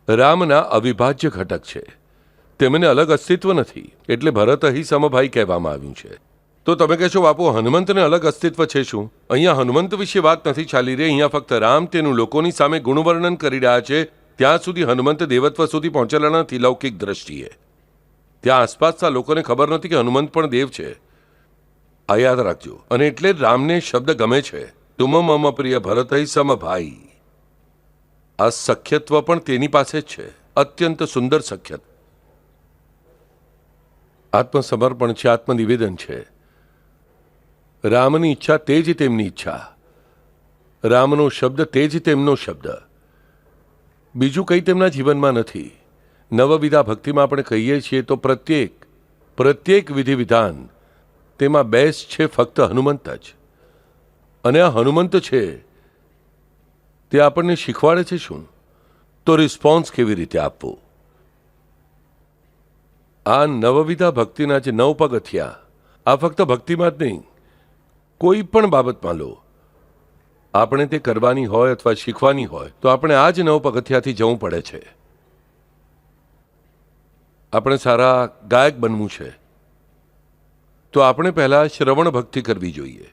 રામના અવિભાજ્ય ઘટક છે. તેમને અલગ અસ્તિત્વ નથી, એટલે ભરત હિ સમભાઈ કહેવામાં આવ્યું છે. તો તમે કહેશો, બાપુ હનુમંતને અલગ અસ્તિત્વ છે શું? અહીંયા હનુમંત વિશે વાત નથી ચાલી રહી. અહીંયા ફક્ત રામ તેનું લોકોની સામે ગુણવર્ણન કરી રહ્યા છે. ત્યાં સુધી હનુમંત દેવત્વ સુધી પહોંચેલા નથી લૌકિક દ્રષ્ટિએ. ત્યાં આસપાસના લોકોને ખબર નથી કે હનુમંત પણ દેવ છે. આ યાદ રાખજો. અને એટલે જ રામને શબ્દ ગમે છે, તુમ મમ પ્રિય ભરત સમભાઈ. આ સખ્યત્વ પણ તેની પાસે જ છે. અત્યંત સુંદર સખ્યત્વ. આત્મસમર્પણ છે, આત્મનિવેદન છે. રામની ઈચ્છા તે જ તેમની ઈચ્છા. રામનો શબ્દ તે જ તેમનો શબ્દ. બીજું કંઈ તેમના જીવનમાં નથી. નવવિધા ભક્તિમાં આપણે કહીએ છીએ તો પ્રત્યેક વિધિ વિધાન તેમાં બેસ્ટ છે ફક્ત હનુમંત જ. અને આ હનુમંત છે તે આપણને શીખવાડે છે શું? તો રિસ્પોન્સ કેવી રીતે આપવો. આ નવવિધા ભક્તિના જે 9 પગથિયા, આ ફક્ત ભક્તિમાં જ નહીં, કોઈ પણ બાબતમાં લો. આપણે તે કરવાની હોય અથવા શીખવાની હોય તો આપણે આ જ 9 પગથિયાથી જવું પડે છે. આપણે સારા ગાયક બનવું છે તો આપણે પહેલાં શ્રવણ ભક્તિ કરવી જોઈએ.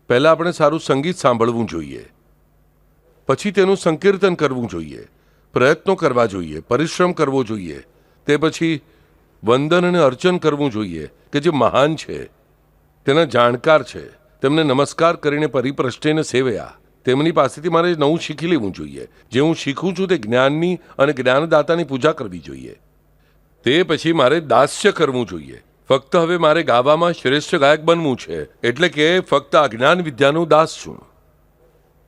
પહેલાં આપણે સારું સંગીત સાંભળવું જોઈએ. પછી તેનું સંકીર્તન કરવું જોઈએ. પ્રયત્નો કરવા જોઈએ. પરિશ્રમ કરવો જોઈએ. તે પછી વંદન અને અર્ચન કરવું જોઈએ કે જે મહાન છે, તેના જાણકાર છે, તેમને નમસ્કાર કરીને પરિપ્રષ્ટેને સેવ્યા. તેમની પાસેથી મારે નવું શીખી લેવું જોઈએ. જે હું શીખું છું તે જ્ઞાનની અને જ્ઞાનદાતાની પૂજા કરવી જોઈએ. તે પછી મારે દાસ્ય કરવું જોઈએ. ફક્ત હવે મારે ગાવામાં શ્રેષ્ઠ ગાયક બનવું છે, એટલે કે ફક્ત આ જ્ઞાન વિદ્યાનો દાસ છું.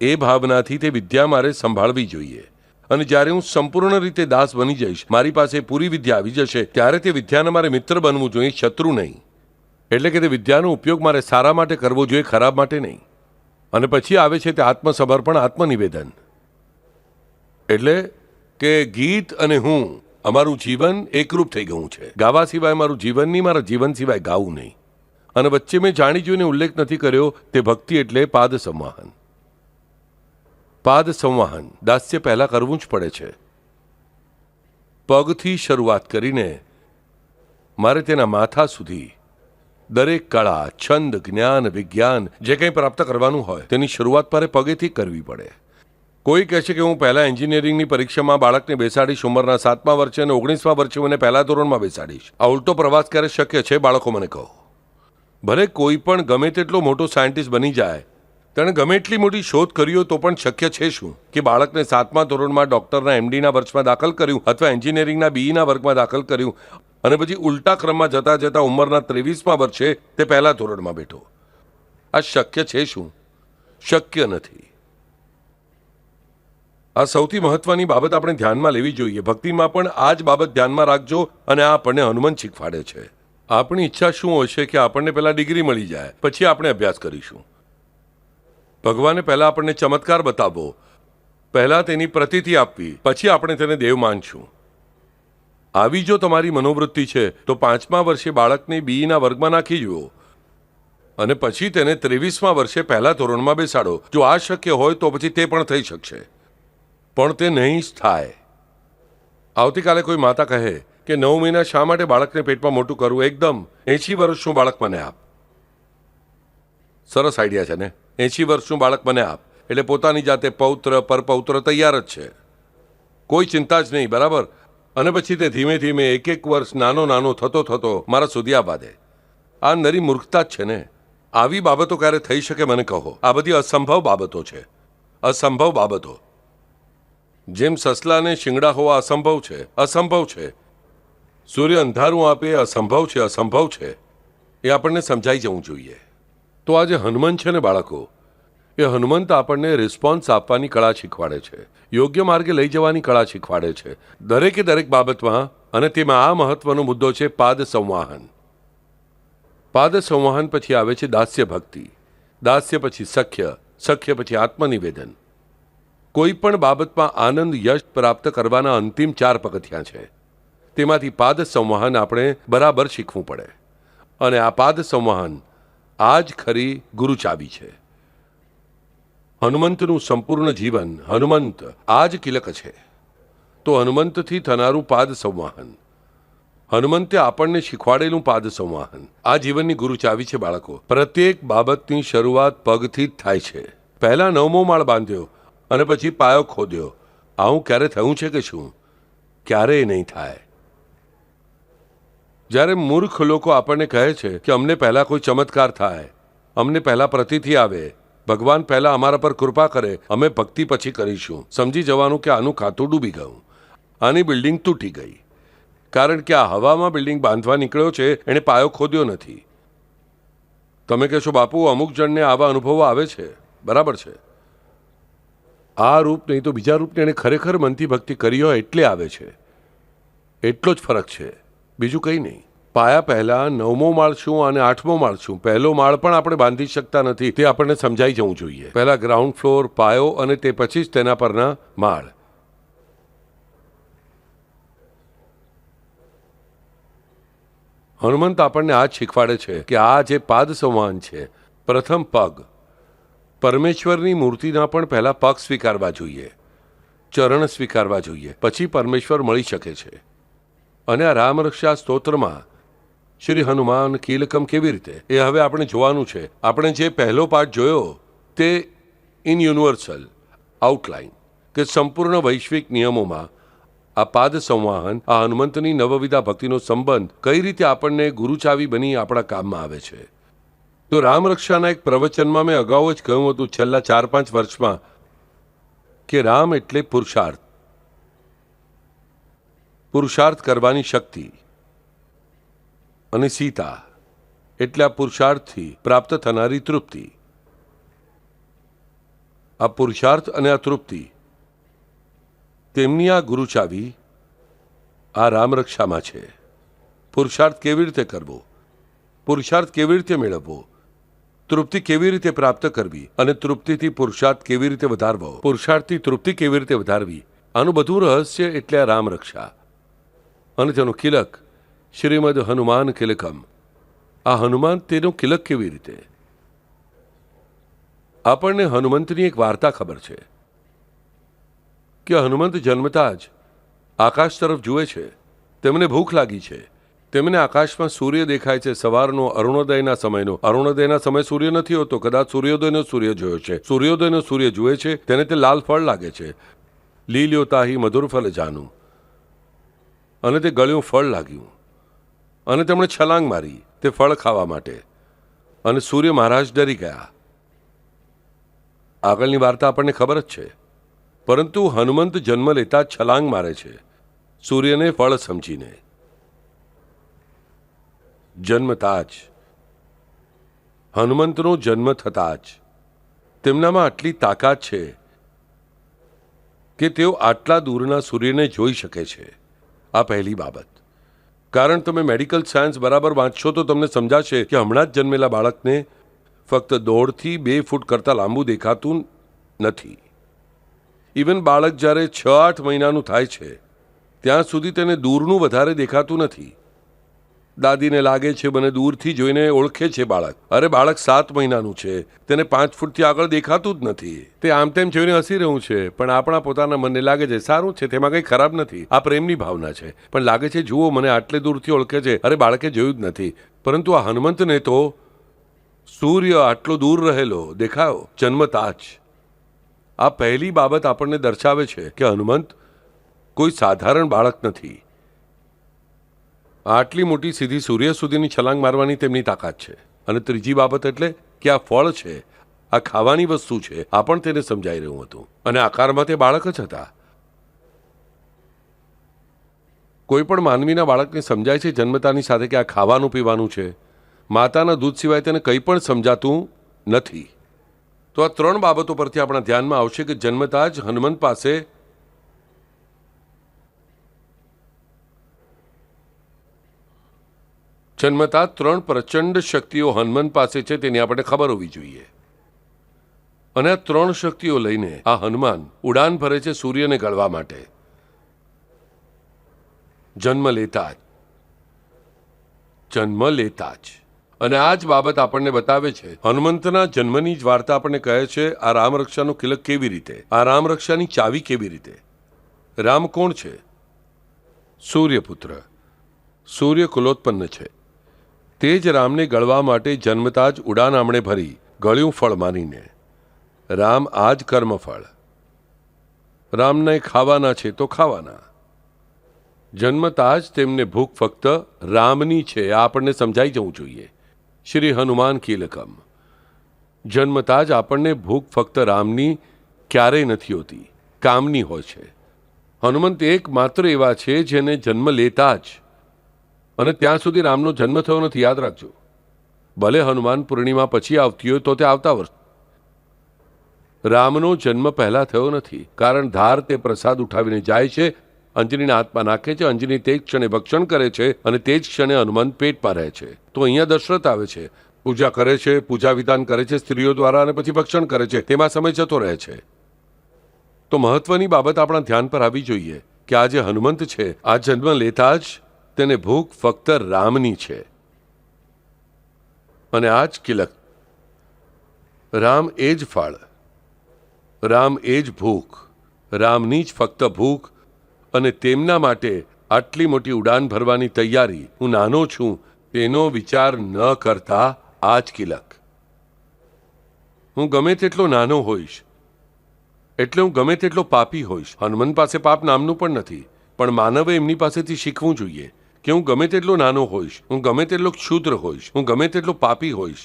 એ ભાવનાથી તે વિદ્યા મારે સંભાળવી જોઈએ. અને જ્યારે હું સંપૂર્ણ રીતે દાસ બની જઈશ, મારી પાસે પૂરી વિદ્યા આવી જશે, ત્યારે તે વિદ્યાને મારે મિત્ર બનવું જોઈએ, શત્રુ નહીં. એટલે કે તે વિદ્યાનો ઉપયોગ મારે સારા માટે કરવો જોઈએ, ખરાબ માટે નહીં. અને પછી આવે છે તે આત્મસમર્પણ, આત્મનિવેદન. એટલે કે ગીત અને હું, અમારું જીવન એકરૂપ થઈ ગયું છે. ગાવા સિવાય મારું જીવન નહીં, મારા જીવન સિવાય ગાવું નહીં. અને વચ્ચે મેં જાણી જોઈને ઉલ્લેખ નથી કર્યો તે ભક્તિ એટલે પાદ સંવાહન. પાદ સંવાહન દાસ્ય પહેલા કરવું જ પડે છે. પગથી શરૂઆત કરીને મારે તેના માથા સુધી દરેક કળા, છંદ, જ્ઞાન, વિજ્ઞાન જે કંઈ પ્રાપ્ત કરવાનું હોય તેની શરૂઆત મારે પગેથી કરવી પડે. કોઈ કહે છે કે હું પહેલાં એન્જિનિયરિંગની પરીક્ષામાં બાળકને બેસાડીશ, ઉંમરના 7મા વર્ષે અને 19મા વર્ષે મને પહેલા ધોરણમાં બેસાડીશ. આ ઉલટો પ્રવાસ ક્યારે શક્ય છે? બાળકો મને કહો. ભલે કોઈ પણ ગમે તેટલો મોટો સાયન્ટિસ્ટ બની જાય, તેણે ગમે એટલી મોટી શોધ કરી તો પણ શક્ય છે શું કે બાળકને 7મા ધોરણમાં ડોક્ટરના એમડીના વર્ષમાં દાખલ કર્યું અથવા એન્જિનિયરિંગના બીઈના વર્ગમાં દાખલ કર્યું અને પછી ઉલટા ક્રમમાં જતા જતા ઉંમરના 23મા વર્ષે તે પહેલા ધોરણમાં બેઠો? આ શક્ય છે શું? શક્ય નથી. આ સૌથી મહત્વની બાબત આપણે ધ્યાનમાં લેવી જોઈએ. ભક્તિમાં પણ આ જ બાબત ધ્યાનમાં રાખજો. અને આ આપણને હનુમંત શીખવાડે છે. આપણી ઈચ્છા શું હોય છે કે આપણને પહેલા ડિગ્રી મળી જાય, પછી આપણે અભ્યાસ કરીશું. ભગવાને પહેલા આપણને ચમત્કાર બતાવવો, પહેલા તેની પ્રતીતિ આપવી, પછી આપણે તેને દેવ માનશું. આવી જો તમારી મનોવૃત્તિ છે તો 5મા વર્ષે બાળકને બીઈના વર્ગમાં નાખી જુઓ અને પછી તેને 23મા વર્ષે પહેલા ધોરણમાં બેસાડો. જો આ શક્ય હોય તો પછી તે પણ થઈ શકશે, પણ તે નહીં જ થાય. આવતીકાલે કોઈ માતા કહે કે 9 મહિના શા માટે બાળકને પેટમાં મોટું કરવું, એકદમ 80 વર્ષનું બાળક મને આપ. સરસ આઈડિયા છે ને? 80 વર્ષનું બાળક મને આપ એટલે પોતાની જાતે પૌત્ર પરપૌત્ર તૈયાર જ છે, કોઈ ચિંતા જ નહીં, બરાબર? અને પછી તે ધીમે ધીમે એક વર્ષ નાનો નાનો થતો થતો મારા સુધી આવવા દે. આ નરી મૂર્ખતા જ છે ને? આવી બાબતો ક્યારે થઈ શકે મને કહો? આ બધી અસંભવ બાબતો છે, અસંભવ બાબતો. જેમ સસલાને શિંગડા હોવા અસંભવ છે, અસંભવ છે. સૂર્ય અંધારું આપે અસંભવ છે, અસંભવ છે. એ આપણને સમજાઈ જવું જોઈએ. તો આ જે હનુમંત છે ને બાળકો, એ હનુમંત આપણને રિસ્પોન્સ આપવાની કળા શીખવાડે છે, યોગ્ય માર્ગે લઈ જવાની કળા શીખવાડે છે દરેકે દરેક બાબતમાં. અને તેમાં આ મહત્વનો મુદ્દો છે પાદ સંવાહન. પાદ સંવાહન પછી આવે છે દાસ્ય ભક્તિ, દાસ્ય પછી સખ્ય, સખ્ય પછી આત્મનિવેદન. કોઈ પણ બાબતમાં આનંદ યશ પ્રાપ્ત કરવાના અંતિમ 4 પગથિયાં છે. તેમાંથી પાદ સંવાહન આપણે બરાબર શીખવું પડે. અને આ પાદ સંવાહન આ જ ખરી ગુરુ ચાવી છે. હનુમંતનું સંપૂર્ણ જીવન, હનુમંત આ જ કિલક છે. તો હનુમંતથી થનારું પાદ સંવાહન, હનુમંતે આપણને શીખવાડેલું પાદ સંવાહન આ જીવનની ગુરુ ચાવી છે બાળકો. પ્રત્યેક બાબતની શરૂઆત પગથી જ થાય છે. પહેલા 9મો માળ બાંધ્યો અને પછી પાયો ખોદ્યો. આવું ક્યારે થયું છે કે શું? ક્યારેય નહીં થાય. જ્યારે મૂર્ખ લોકો આપણને કહે છે કે અમને પહેલા કોઈ ચમત્કાર થાય, અમને પહેલા પ્રતીતિ આવે, ભગવાન પહેલા અમારા પર કૃપા કરે, અમે ભક્તિ પછી કરીશું, સમજી જવાનું કે આનું ખાતું ડૂબી ગયું, આની બિલ્ડિંગ તૂટી ગઈ. કારણ કે આ હવામાં બિલ્ડિંગ બાંધવા નીકળ્યો છે, એણે પાયો ખોદ્યો નથી. તમે કહેશો બાપુ અમુક જણને આવા અનુભવો આવે છે, બરાબર છે. આ રૂપ નહીં તો બીજા રૂપને એણે ખરેખર મનથી ભક્તિ કરી હોય એટલે આવે છે. એટલો જ ફરક છે, બીજું કંઈ નહીં. પાયા પહેલા 9મો માળ શું અને 8મો માળ શું, પહેલો માળ પણ આપણે બાંધી શકતા નથી. તે આપણને સમજાઈ જવું જોઈએ. પહેલા ગ્રાઉન્ડ ફ્લોર, પાયો અને તે પછી જ તેના પરના માળ. હનુમંત આપણને આ જ શીખવાડે છે કે આ જે પાદ સંવાહન છે, પ્રથમ પગ, પરમેશ્વરની મૂર્તિના પણ પહેલા પગ સ્વીકારવા જોઈએ, ચરણ સ્વીકારવા જોઈએ, પછી પરમેશ્વર મળી શકે છે. અને આ રામરક્ષા સ્તોત્રમાં શ્રી હનુમાન કીલકમ કેવી રીતે, એ હવે આપણે જોવાનું છે. આપણે જે પહેલો પાઠ જોયો તે ઇન યુનિવર્સલ આઉટલાઇન કે સંપૂર્ણ વૈશ્વિક નિયમોમાં આ પાદ સંવાહન, આ હનુમંતની નવવિધા ભક્તિનો સંબંધ કઈ રીતે આપણને ગુરુચાવી બની આપણા કામમાં આવે છે. તો રામરક્ષાના એક પ્રવચનમાં મેં અગાઉ જ કહ્યું હતું, છેલ્લા 4-5 વર્ષમાં, કે રામ એટલે પુરુષાર્થ, પુરુષાર્થ કરવાની શક્તિ, અને સીતા એટલે આ પુરુષાર્થથી પ્રાપ્ત થનારી તૃપ્તિ. આ પુરુષાર્થ અને આ તૃપ્તિ, તેમની આ ગુરુચાવી આ રામરક્ષામાં છે. પુરુષાર્થ કેવી રીતે કરવો, પુરુષાર્થ કેવી રીતે મેળવવો, તૃપ્તિ કેવી રીતે પ્રાપ્ત કરવી અને તૃપ્તિથી પુરુષાર્થ કેવી રીતે વધારવો, પુરુષાર્થથી તૃપ્તિ કેવી રીતે વધારવી, આનું બધું રહસ્ય એટલે આ રામરક્ષા. અને તેનું કિલક શ્રીમદ હનુમાન કિલકમ. આ હનુમાન તેનો કિલક કેવી રીતે? આપણને હનુમંતની એક વાર્તા ખબર છે કે હનુમંત જન્મતા જ આકાશ તરફ જુએ છે. તેમને ભૂખ લાગી છે. તેમને આકાશમાં સૂર્ય દેખાય છે, સવારનો, અરુણોદયના સમયનો. અરુણોદયના સમય સૂર્ય નથી હોતો, કદાચ સૂર્યોદયનો સૂર્ય જોયો છે. સૂર્યોદયનો સૂર્ય જુએ છે, તેને તે લાલ ફળ લાગે છે. લીલ્યો તાહી મધુર ફલ જાનું. અને તે ગળ્યું ફળ લાગ્યું અને તેમણે છલાંગ મારી તે ફળ ખાવા માટે. અને સૂર્ય મહારાજ ડરી ગયા. આગળની વાર્તા આપણને ખબર જ છે, પરંતુ હનુમંત જન્મ લેતા જ છલાંગ મારે છે, સૂર્યને ફળ સમજીને. જન્મતા જ હનુમંતનો જન્મ થતા જ તેમનામાં આટલી તાકાત છે કે તેઓ આટલા દૂરના સૂર્યને જોઈ શકે છે. આ પહેલી બાબત. કારણ તમે મેડિકલ સાયન્સ બરાબર વાંચશો તો તમને સમજાશે કે હમણાં જ જન્મેલા બાળકને ફક્ત 1.5 થી 2 ફૂટ કરતાં લાંબુ દેખાતું નથી. ઇવન બાળક જ્યારે 6-8 મહિનાનું થાય છે ત્યાં સુધી તેને દૂરનું વધારે દેખાતું નથી. દાદીને લાગે છે મને દૂરથી જોઈને ઓળખે છે બાળક. અરે બાળક 7 મહિનાનું છે, તેને 5 ફૂટથી આગળ દેખાતું જ નથી. તે આમ તેમ જોઈને હસી રહ્યું છે, પણ આપણા પોતાના મનને લાગે છે સારું છે, તેમાં કંઈ ખરાબ નથી, આ પ્રેમની ભાવના છે. પણ લાગે છે જુઓ મને આટલે દૂરથી ઓળખે છે. અરે બાળકે જોયું જ નથી. પરંતુ આ હનુમંતને તો સૂર્ય આટલો દૂર રહેલો દેખાયો જન્મતા જ. આ પહેલી બાબત આપણને દર્શાવે છે કે હનુમંત કોઈ સાધારણ બાળક નથી. આટલી મોટી સીધી સૂર્ય સુધીની છલાંગ મારવાની તેમની તાકાત છે. અને ત્રીજી બાબત એટલે કે આ ફળ છે, આ ખાવાની વસ્તુ છે. આ પણ તેને સમજાઈ રહ્યું હતું. અને આકારમાં તે બાળક જ હતા. કોઈ પણ માનવીના બાળકને સમજાય છે જન્મતાની સાથે કે આ ખાવાનું પીવાનું છે. માતાના દૂધ સિવાય તેને કંઈ પણ સમજાતું નથી. તો આ 3 બાબતો પરથી આપણા ધ્યાનમાં આવશે કે જન્મતા જ હનુમંત પાસે જન્મતા 3 પ્રચંડ શક્તિઓ હનુમંત પાસે છે, તેની આપણે ખબર હોવી જોઈએ. અને આ 3 શક્તિઓ લઈને આ હનુમાન ઉડાન ભરે છે સૂર્યને ગળવા માટે. જન્મ લેતા જ. અને આ જ બાબત આપણને બતાવે છે હનુમંતના જન્મની જ વાર્તા આપણને કહે છે આ રામરક્ષાનો કિલક કેવી રીતે, આ રામરક્ષાની ચાવી કેવી રીતે. રામ કોણ છે? સૂર્યપુત્ર. સૂર્ય કુલોત્પન્ન છે. તે જ રામને ગળવા માટે જન્મતા જ ઉડાન આમણે ભરી, ગળ્યું ફળ માનીને. રામ આ જ કર્મફળ. રામને ખાવાના છે તો ખાવાના. જન્મતા જ તેમને ભૂખ ફક્ત રામની છે, આ આપણને સમજાઈ જવું જોઈએ. શ્રી હનુમાન કીલકમ. જન્મતા જ આપણને ભૂખ ફક્ત રામની ક્યારેય નથી હોતી, કામની હોય છે. હનુમંત એકમાત્ર એવા છે જેને જન્મ લેતા જ, અને ત્યાં સુધી રામનો જન્મ થયો નથી, યાદ રાખજો. ભલે હનુમાન પૂર્ણિમા પછી આવતી હોય તો તે આવતા વર્ષ. રામનો જન્મ પહેલા થયો નથી, કારણ ધાર તે પ્રસાદ ઉઠાવીને જાય છે, અંજનીના હાથમાં નાખે છે, અંજની તે જ ક્ષણે ભક્ષણ કરે છે અને તે જ ક્ષણે હનુમંત પેટમાં રહે છે. તો અહીંયા દશરથ આવે છે, પૂજા કરે છે, પૂજા વિધાન કરે છે સ્ત્રીઓ દ્વારા, અને પછી ભક્ષણ કરે છે. તેમાં સમય જતો રહે છે. તો મહત્વની બાબત આપણા ધ્યાન પર આવી જોઈએ કે આ જે હનુમંત છે, આ જન્મ લેતા જ તેને ભૂખ ફક્ત રામની છે. અને આ જ કિલક. રામ એ જ ફળ, રામ એ જ ભૂખ, રામની જ ફક્ત ભૂખ. અને તેમના માટે આટલી મોટી ઉડાન ભરવાની તૈયારી. હું નાનો છું તેનો વિચાર ન કરતા આ જ કિલક. હું ગમે તેટલો નાનો હોઈશ એટલે હું ગમે તેટલો પાપી હોઈશ. હનુમંત પાસે પાપ નામનું પણ નથી, પણ માનવે એમની પાસેથી શીખવું જોઈએ કે હું ગમે તેટલો નાનો હોઈશ, હું ગમે તેટલો ક્ષુદ્ર હોઈશ, હું ગમે તેટલો પાપી હોઈશ,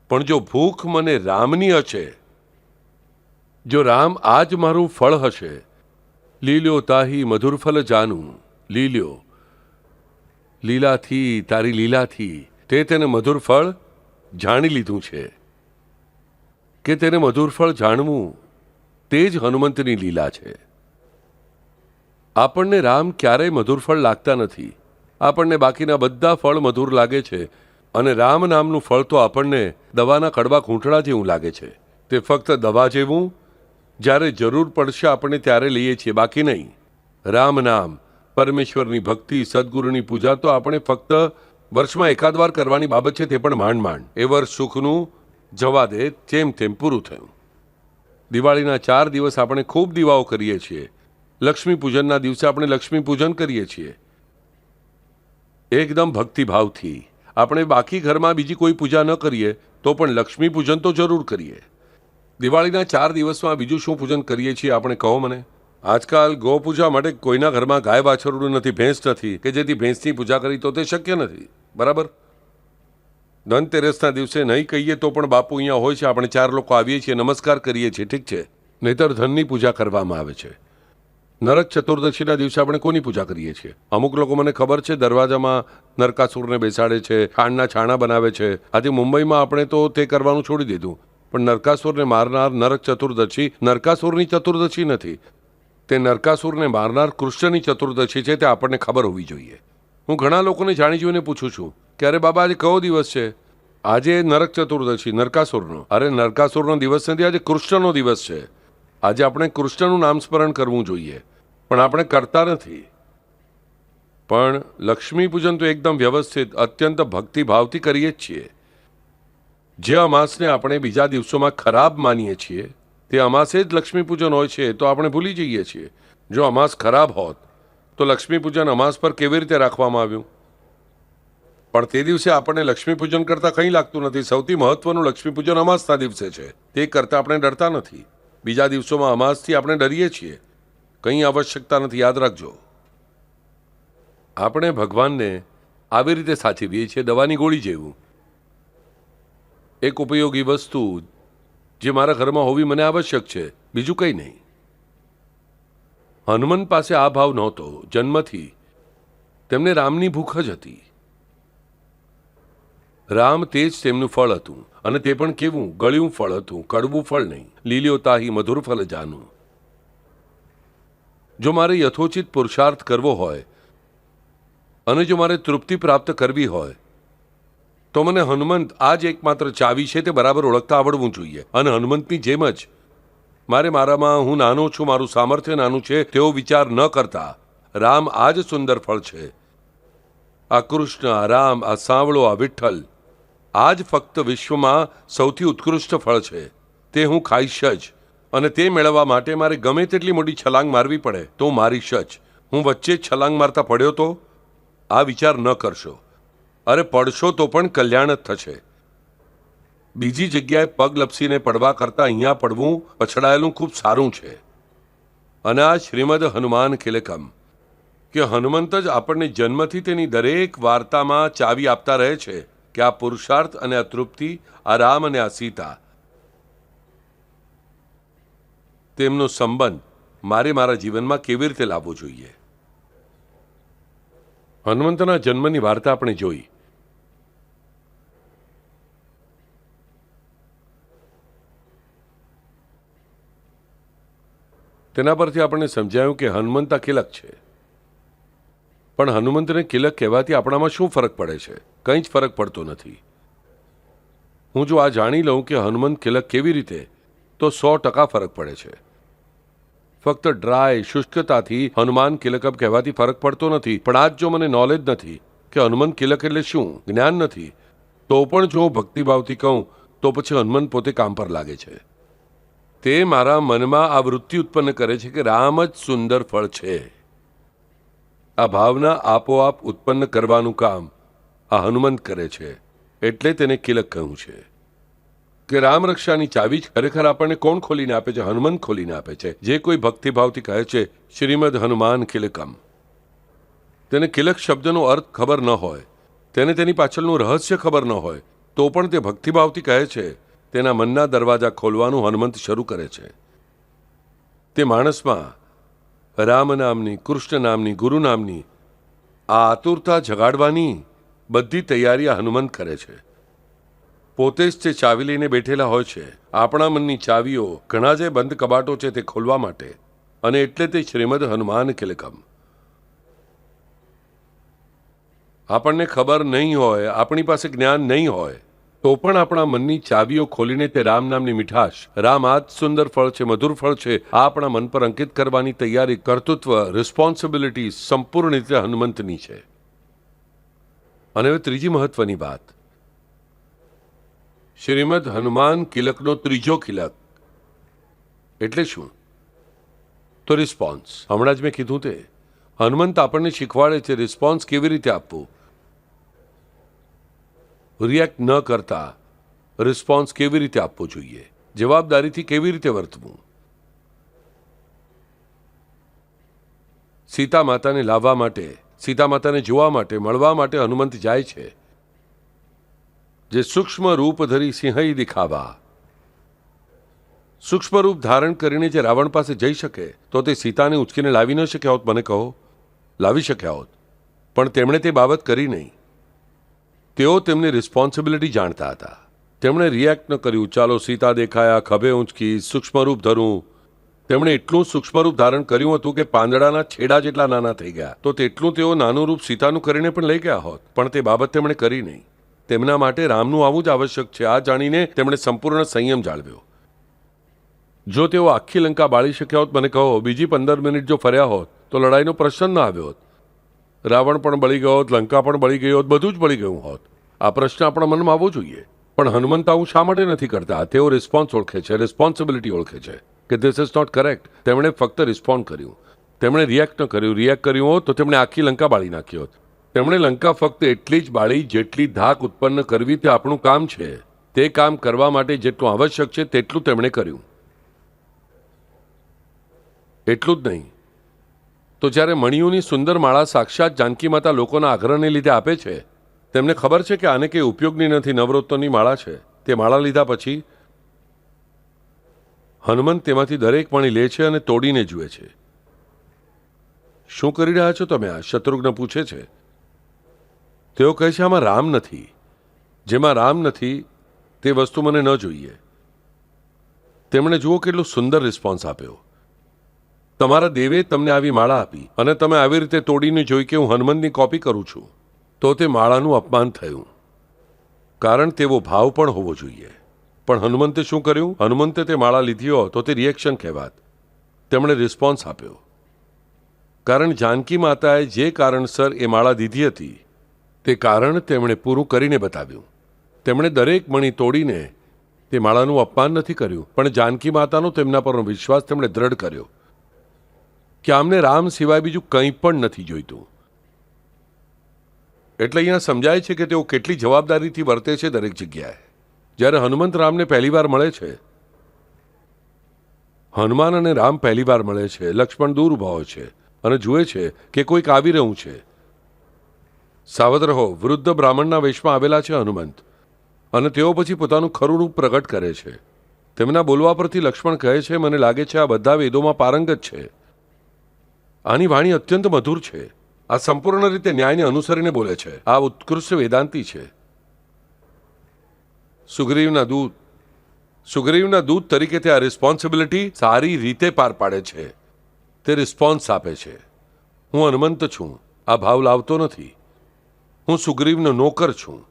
પણ જો ભૂખ મને રામની હશે, જો રામ આ જ મારું ફળ હશે. લીલ્યો તાહી મધુર ફલ જાનું. લીલ્યો, લીલાથી, તારી લીલાથી તે તેને મધુર ફળ જાણી લીધું છે. કે તેને મધુર ફળ જાણવું તે જ હનુમંતની લીલા છે. આપણને રામ ક્યારેય મધુર ફળ લાગતા નથી. આપણને બાકીના બધા ફળ મધુર લાગે છે, અને રામ નામનું ફળ તો આપણને દવાના કડવા ઘૂંટડા જેવું લાગે છે. તે ફક્ત દવા જેવું જ્યારે જરૂર પડશે આપણે ત્યારે લઈએ છીએ, બાકી નહીં. રામ નામ, પરમેશ્વરની ભક્તિ, સદગુરુની પૂજા તો આપણે ફક્ત વર્ષમાં એકાદ વાર કરવાની બાબત છે, તે પણ માંડ માંડ. એ વર્ષ સુખનું જવા દે, તેમ તેમ પૂરું થયું. દિવાળીના 4 દિવસ આપણે ખૂબ દીવાઓ કરીએ છીએ. લક્ષ્મી પૂજનના દિવસે આપણે લક્ષ્મી પૂજન કરીએ છીએ એકદમ ભક્તિભાવથી. આપણે બાકી ઘરમાં બીજી કોઈ પૂજા ન કરીએ તો પણ લક્ષ્મી પૂજન તો જરૂર કરીએ. દિવાળીના 4 દિવસમાં બીજું શું પૂજન કરીએ છીએ આપણે કહો મને? આજકાલ ગૌ પૂજા માટે કોઈના ઘરમાં ગાય વાછરડું નથી, ભેંસ નથી, કે જેથી ભેંસની પૂજા કરી તો તે શક્ય નથી, બરાબર? ધનતેરસના દિવસે નહીં કહીએ તો પણ બાપુ અહીંયા હોય છે, આપણે 4 લોકો આવીએ છીએ, નમસ્કાર કરીએ છીએ, ઠીક છે, નહીતર ધનની પૂજા કરવામાં આવે છે. નરક ચતુર્દશીના દિવસે આપણે કોની પૂજા કરીએ છીએ? અમુક લોકો, મને ખબર છે, દરવાજામાં નરકાસુરને બેસાડે છે, ખાંડના છાણા બનાવે છે. આજે મુંબઈમાં આપણે તો તે કરવાનું છોડી દીધું, પણ નરકાસુરને મારનાર નરક ચતુર્દશી નરકાસુરની ચતુર્દશી નથી, તે નરકાસુરને મારનાર કૃષ્ણની ચતુર્દશી છે. તે આપણને ખબર હોવી જોઈએ. હું ઘણા લોકોને જાણી જોઈને પૂછું છું કે અરે બાબા, આજે કયો દિવસ છે? આજે નરક ચતુર્દશી, નરકાસુરનો. અરે નરકાસુરનો દિવસ નથી, આજે કૃષ્ણનો દિવસ છે. આજે આપણે કૃષ્ણનું નામસ્મરણ કરવું જોઈએ, પણ આપણે કરતા નથી. પણ લક્ષ્મી પૂજન તો એકદમ વ્યવસ્થિત, અત્યંત ભક્તિભાવથી કરીએ જ છીએ. જે અમાસને આપણે બીજા દિવસોમાં ખરાબ માનીએ છીએ, તે અમાસે જ લક્ષ્મી પૂજન હોય છે, તો આપણે ભૂલી જઈએ છીએ. જો અમાસ ખરાબ હોત તો લક્ષ્મી પૂજન અમાસ પર કેવી રીતે રાખવામાં આવ્યું? પણ તે દિવસે આપણને લક્ષ્મી પૂજન કરતાં કંઈ લાગતું નથી. સૌથી મહત્વનું લક્ષ્મી પૂજન અમાસના દિવસે છે, તે કરતાં આપણે ડરતા નથી. બીજા દિવસોમાં અમાસથી આપણે ડરીએ છીએ. કંઈ આવશ્યકતા નથી, યાદ રાખજો. આપણે ભગવાનને આવી રીતે સાચવીએ છીએ, દવાની ગોળી જેવું. એક ઉપયોગી વસ્તુ જે મારા ઘરમાં હોવી મને આવશ્યક છે, બીજું કંઈ નહીં. હનુમંત પાસે આ ભાવ નહોતો જન્મથી. તેમને રામની ભૂખ જ હતી. રામ તે જ તેમનું ફળ હતું, અને તે પણ કેવું ગળ્યું ફળ હતું, કડવું ફળ નહીં. લીલ્યો તાહી મધુર ફલ જાનું. જો મારે યથોચિત પુરુષાર્થ કરવો હોય અને જો મારે તૃપ્તિ પ્રાપ્ત કરવી હોય તો મને હનુમંત આ જ એકમાત્ર ચાવી છે, તે બરાબર ઓળખતા આવડવું જોઈએ. અને હનુમંતની જેમ જ મારે મારામાં હું નાનો છું, મારું સામર્થ્ય નાનું છે, તેવો વિચાર ન કરતા રામ આ જ સુંદર ફળ છે. આ કૃષ્ણ, આ રામ, આ સાંવળો, આ વિઠ્ઠલ, આ જ ફક્ત વિશ્વમાં સૌથી ઉત્કૃષ્ટ ફળ છે. તે હું ખાઈશ જ, અને તે મેળવવા માટે મારે ગમે તેટલી મોટી છલાંગ મારવી પડે તો હું મારીશ જ. હું વચ્ચે જ છલાંગ મારતા પડ્યો તો આ વિચાર ન કરશો. અરે પડશો તો પણ કલ્યાણ જ થશે. બીજી જગ્યાએ પગ લપસીને પડવા કરતાં અહીંયા પડવું પછડાયેલું ખૂબ સારું છે. અને આ શ્રીમદ હનુમાન ખિલકમ કે હનુમંત જ આપણને જન્મથી તેની દરેક વાર્તામાં ચાવી આપતા રહે છે કે આ પુરુષાર્થ અને આ તૃપ્તિ, આ રામ અને આ સીતા, તેમનો સંબંધ મારે મારા જીવનમાં કેવી રીતે લાવવો જોઈએ. હનુમંતના જન્મની વાર્તા આપણે જોઈ. તેના પરથી આપણને સમજાયું કે હનુમંત આ કિલક છે. પણ હનુમંતને કિલક કહેવાથી આપણામાં શું ફરક પડે છે? કંઈ જ ફરક પડતો નથી. હું જો આ જાણી લઉં કે હનુમંત કિલક કેવી રીતે, તો 100% ફરક પડે છે. ફક્ત ડ્રાય શુષ્કતાથી હનુમાન કિલકમ કહેવાથી ફરક પડતો નથી. પણ આજ જો મને નોલેજ નથી કે હનુમંત કિલક એટલે શું, જ્ઞાન નથી, તો પણ જો ભક્તિભાવથી કહું તો પછી હનુમંત પોતે કામ પર લાગે છે. તે મારા મનમાં આ વૃત્તિ ઉત્પન્ન કરે છે કે રામ જ સુંદર ફળ છે. આ ભાવના આપોઆપ ઉત્પન્ન કરવાનું કામ આ હનુમંત કરે છે. એટલે તેને કિલક કહ્યું છે. કે રામ રક્ષાની ચાવી જ ખરેખર આપણને કોણ ખોલીને આપે છે? હનુમંત ખોલીને આપે છે. જે કોઈ ભક્તિભાવથી કહે છે શ્રીમદ હનુમાન કિલકમ, તેને કિલક શબ્દનો અર્થ ખબર ન હોય, તેને તેની પાછળનું રહસ્ય ખબર ન હોય, તો પણ તે ભક્તિભાવથી કહે છે. તેના મનના દરવાજા ખોલવાનું હનુમંત શરૂ કરે છે. તે માણસમાં રામ નામની, કૃષ્ણ નામની, ગુરુ નામની આ આતુરતા જગાડવાની બધી તૈયારી આ હનુમંત કરે છે. પોતે જ તે ચાવી લઈને બેઠેલા હોય છે. આપણા મનની ચાવીઓ, ઘણા જે બંધ કબાટો છે તે ખોલવા માટે. અને એટલે તે શ્રીમદ હનુમાન કિલકમ. આપણને ખબર નહીં હોય, આપણી પાસે જ્ઞાન નહીં હોય, તો પણ આપણા મનની ચાવીઓ ખોલીને તે રામ નામની મીઠાશ, રામ આ જ સુંદર ફળ છે, મધુર ફળ છે, આ આપણા મન પર અંકિત કરવાની તૈયારી, કર્તૃત્વ, રિસ્પોન્સિબિલિટી સંપૂર્ણ રીતે હનુમંતની છે. અને હવે ત્રીજી મહત્વની વાત, શ્રીમદ હનુમાન કિલકનો ત્રીજો કિલક એટલે શું? તો રિસ્પોન્સ. હમણાં જ મેં કીધું તે હનુમંત આપણને શીખવાડે છે રિસ્પોન્સ કેવી રીતે આપવું. રિએક્ટ ન કરતા રિસ્પોન્સ કેવી રીતે આપવો જોઈએ, જવાબદારીથી કેવી રીતે વર્તવું. સીતા માતાને લાવવા માટે, સીતા માતાને જોવા માટે, મળવા માટે હનુમંત જાય છે. જે સૂક્ષ્મ રૂપ ધરી સિંહઈ દિખાવા. સૂક્ષ્મ રૂપ ધારણ કરીને જે રાવણ પાસે જઈ શકે તો તે સીતાને ઉચકીને લાવી ન શક્યા હોત. મને કહો, લાવી શક્યા હોત, પણ તેમણે તે બાબત કરી નહીં. તેઓ તેમની રિસ્પોન્સિબિલિટી જાણતા હતા. તેમણે રિએક્ટ ન કર્યું. ચાલો સીતા દેખાયા, ખભે ઊંચકી, સૂક્ષ્મ રૂપ ધરું. તેમણે એટલું સૂક્ષ્મ રૂપ ધારણ કર્યું હતું કે પાંદડાના છેડા જેટલા નાના થઈ ગયા. તો તેટલું તેઓ નાનું રૂપ સીતાનું કરીને પણ લઈ ગયા હોત, પણ તે બાબત તેમણે કરી નહીં. તેમના માટે રામનું આવવું જ આવશ્યક છે. આ જાણીને તેમણે સંપૂર્ણ સંયમ જાળવ્યો. જો તેઓ આખી લંકા બાળી શક્યા હોત, મને કહો, બીજી 15 મિનિટ જો ફર્યા હોત તો લડાઈનો પ્રશ્ન ન આવ્યો હોત. રાવણ પણ બળી ગયો હોત, લંકા પણ બળી ગઈ હોત, બધું જ બળી ગયું હોત. આ પ્રશ્ન આપણા મનમાં આવવો જોઈએ. પણ હનુમંત આવું શા માટે નથી કરતા? તેઓ રિસ્પોન્સ ઓળખે છે, રિસ્પોન્સિબિલિટી ઓળખે છે કે ધીસ ઇઝ નોટ કરેક્ટ. તેમણે ફક્ત રિસ્પોન્ડ કર્યું. તેમણે રિએક્ટ ન કર્યું. રિએક્ટ કર્યું હોત તો તેમણે આખી લંકા બાળી નાખી હોત. તેમણે લંકા ફક્ત એટલી જ બાળી જેટલી ધાક ઉત્પન્ન કરવી તે આપણું કામ છે. તે કામ કરવા માટે જેટલું આવશ્યક છે તેટલું તેમણે કર્યું. એટલું જ નહીં તો જ્યારે મણિઓની સુંદર માળા સાક્ષાત જાનકી માતા લોકોના આગ્રહને લીધે આપે છે, તેમને ખબર છે કે આને કંઈ ઉપયોગની નથી, નવરત્નોની માળા છે. તે માળા લીધા પછી હનુમંત તેમાંથી દરેક મણી લે છે અને તોડીને જુએ છે. શું કરી રહ્યા છો તમે? આ શત્રુઘ્ન પૂછે છે. તેઓ કહે છે આમાં રામ નથી. જેમાં રામ નથી તે વસ્તુ મને ન જોઈએ. તેમણે જુઓ કેટલો સુંદર રિસ્પોન્સ આપ્યો. તમારા દેવે તમને આવી માળા આપી અને તમે આવી રીતે તોડીને જોઈ કે હું હનુમંતની કોપી કરું છું, તો તે માળાનું અપમાન થયું. કારણ તેવો ભાવ પણ હોવો જોઈએ. પણ હનુમંતે શું કર્યું? હનુમંતે તે માળા લીધી હોત તો તે રિએક્શન કહેવાત. તેમણે રિસ્પોન્સ આપ્યો. કારણ જાનકી માતાએ જે કારણસર એ માળા દીધી હતી તે કારણ તેમણે પૂરું કરીને બતાવ્યું. તેમણે દરેક મણી તોડીને તે માળાનું અપમાન નથી કર્યું, પણ જાનકી માતાનો તેમના પરનો વિશ્વાસ તેમણે દ્રઢ કર્યો કે આમને રામ સિવાય બીજું કંઈ પણ નથી જોઈતું. એટલે અહીંયા સમજાય છે કે તેઓ કેટલી જવાબદારીથી વર્તે છે દરેક જગ્યાએ. જ્યારે હનુમંત રામને પહેલીવાર મળે છે, હનુમાન અને રામ પહેલીવાર મળે છે, લક્ષ્મણ દૂર ઊભા હોય છે અને જુએ છે કે કોઈક આવી રહ્યું છે. સાવધ રહો, વૃદ્ધ બ્રાહ્મણના વેશમાં આવેલા છે હનુમંત, અને તેઓ પછી પોતાનું ખરું રૂપ પ્રગટ કરે છે. તેમના બોલવા પરથી લક્ષ્મણ કહે છે, મને લાગે છે આ બધા વેદોમાં પારંગત છે. આની વાણી અત્યંત મધુર છે. આ સંપૂર્ણ રીતે ન્યાયને અનુસરીને બોલે છે. આ ઉત્કૃષ્ટ વેદાંતી છે. સુગ્રીવના દૂત તરીકે તે આ રિસ્પોન્સિબિલિટી સારી રીતે પાર પાડે છે. તે રિસ્પોન્સ આપે છે. હું હનુમંત છું. આ ભાવ લાવતો નથી. હું સુગ્રીવનો નોકર છું.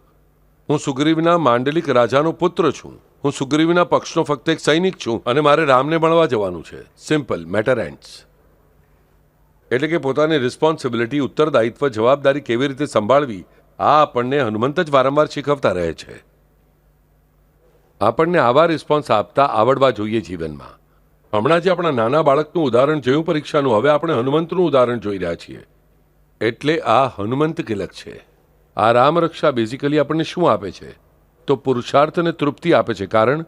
હું સુગ્રીવના માંડલિક રાજાનો પુત્ર છું. હું સુગ્રીવના પક્ષનો ફક્ત એક સૈનિક છું અને મારે રામને મળવા જવાનું છે. Simple matter ends. એટલે કે પોતાની રિસ્પોન્સિબિલિટી, ઉત્તરદાયિત્વ, જવાબદારી કેવી રીતે સંભાળવી, આ આપણને હનુમંત જ વારંવાર શીખવતા રહે છે. આપણને આવા રિસ્પોન્સ આપતા આવડવા જોઈએ જીવનમાં. હમણાં જે આપણા નાના બાળકનું ઉદાહરણ જોયું પરીક્ષાનું, હવે આપણે હનુમંતનું ઉદાહરણ જોઈ રહ્યા છીએ. એટલે આ હનુમંત કિલક છે. આ રામરક્ષા બેઝિકલી આપણને શું આપે છે? તો પુરુષાર્થ અને તૃપ્તિ આપે છે. કારણ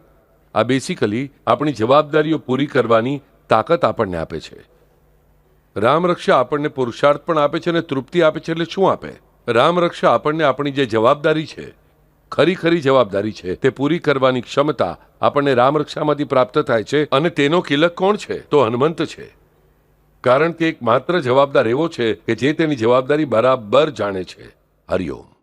આ બેઝિકલી આપણી જવાબદારીઓ પૂરી કરવાની તાકાત આપણને આપે છે. રામરક્ષા આપણને પુરુષાર્થ પણ આપે છે અને તૃપ્તિ આપે છે. એટલે શું આપે? રામરક્ષા આપણને આપણી જે જવાબદારી છે, ખરી જવાબદારી છે, તે પૂરી કરવાની ક્ષમતા આપણને રામરક્ષામાંથી પ્રાપ્ત થાય છે. અને તેનો કિલક કોણ છે? તો હનુમંત છે. કારણ કે એક માત્ર જવાબદાર એવો છે કે જે તેની જવાબદારી બરાબર જાણે છે. હરિઓમ.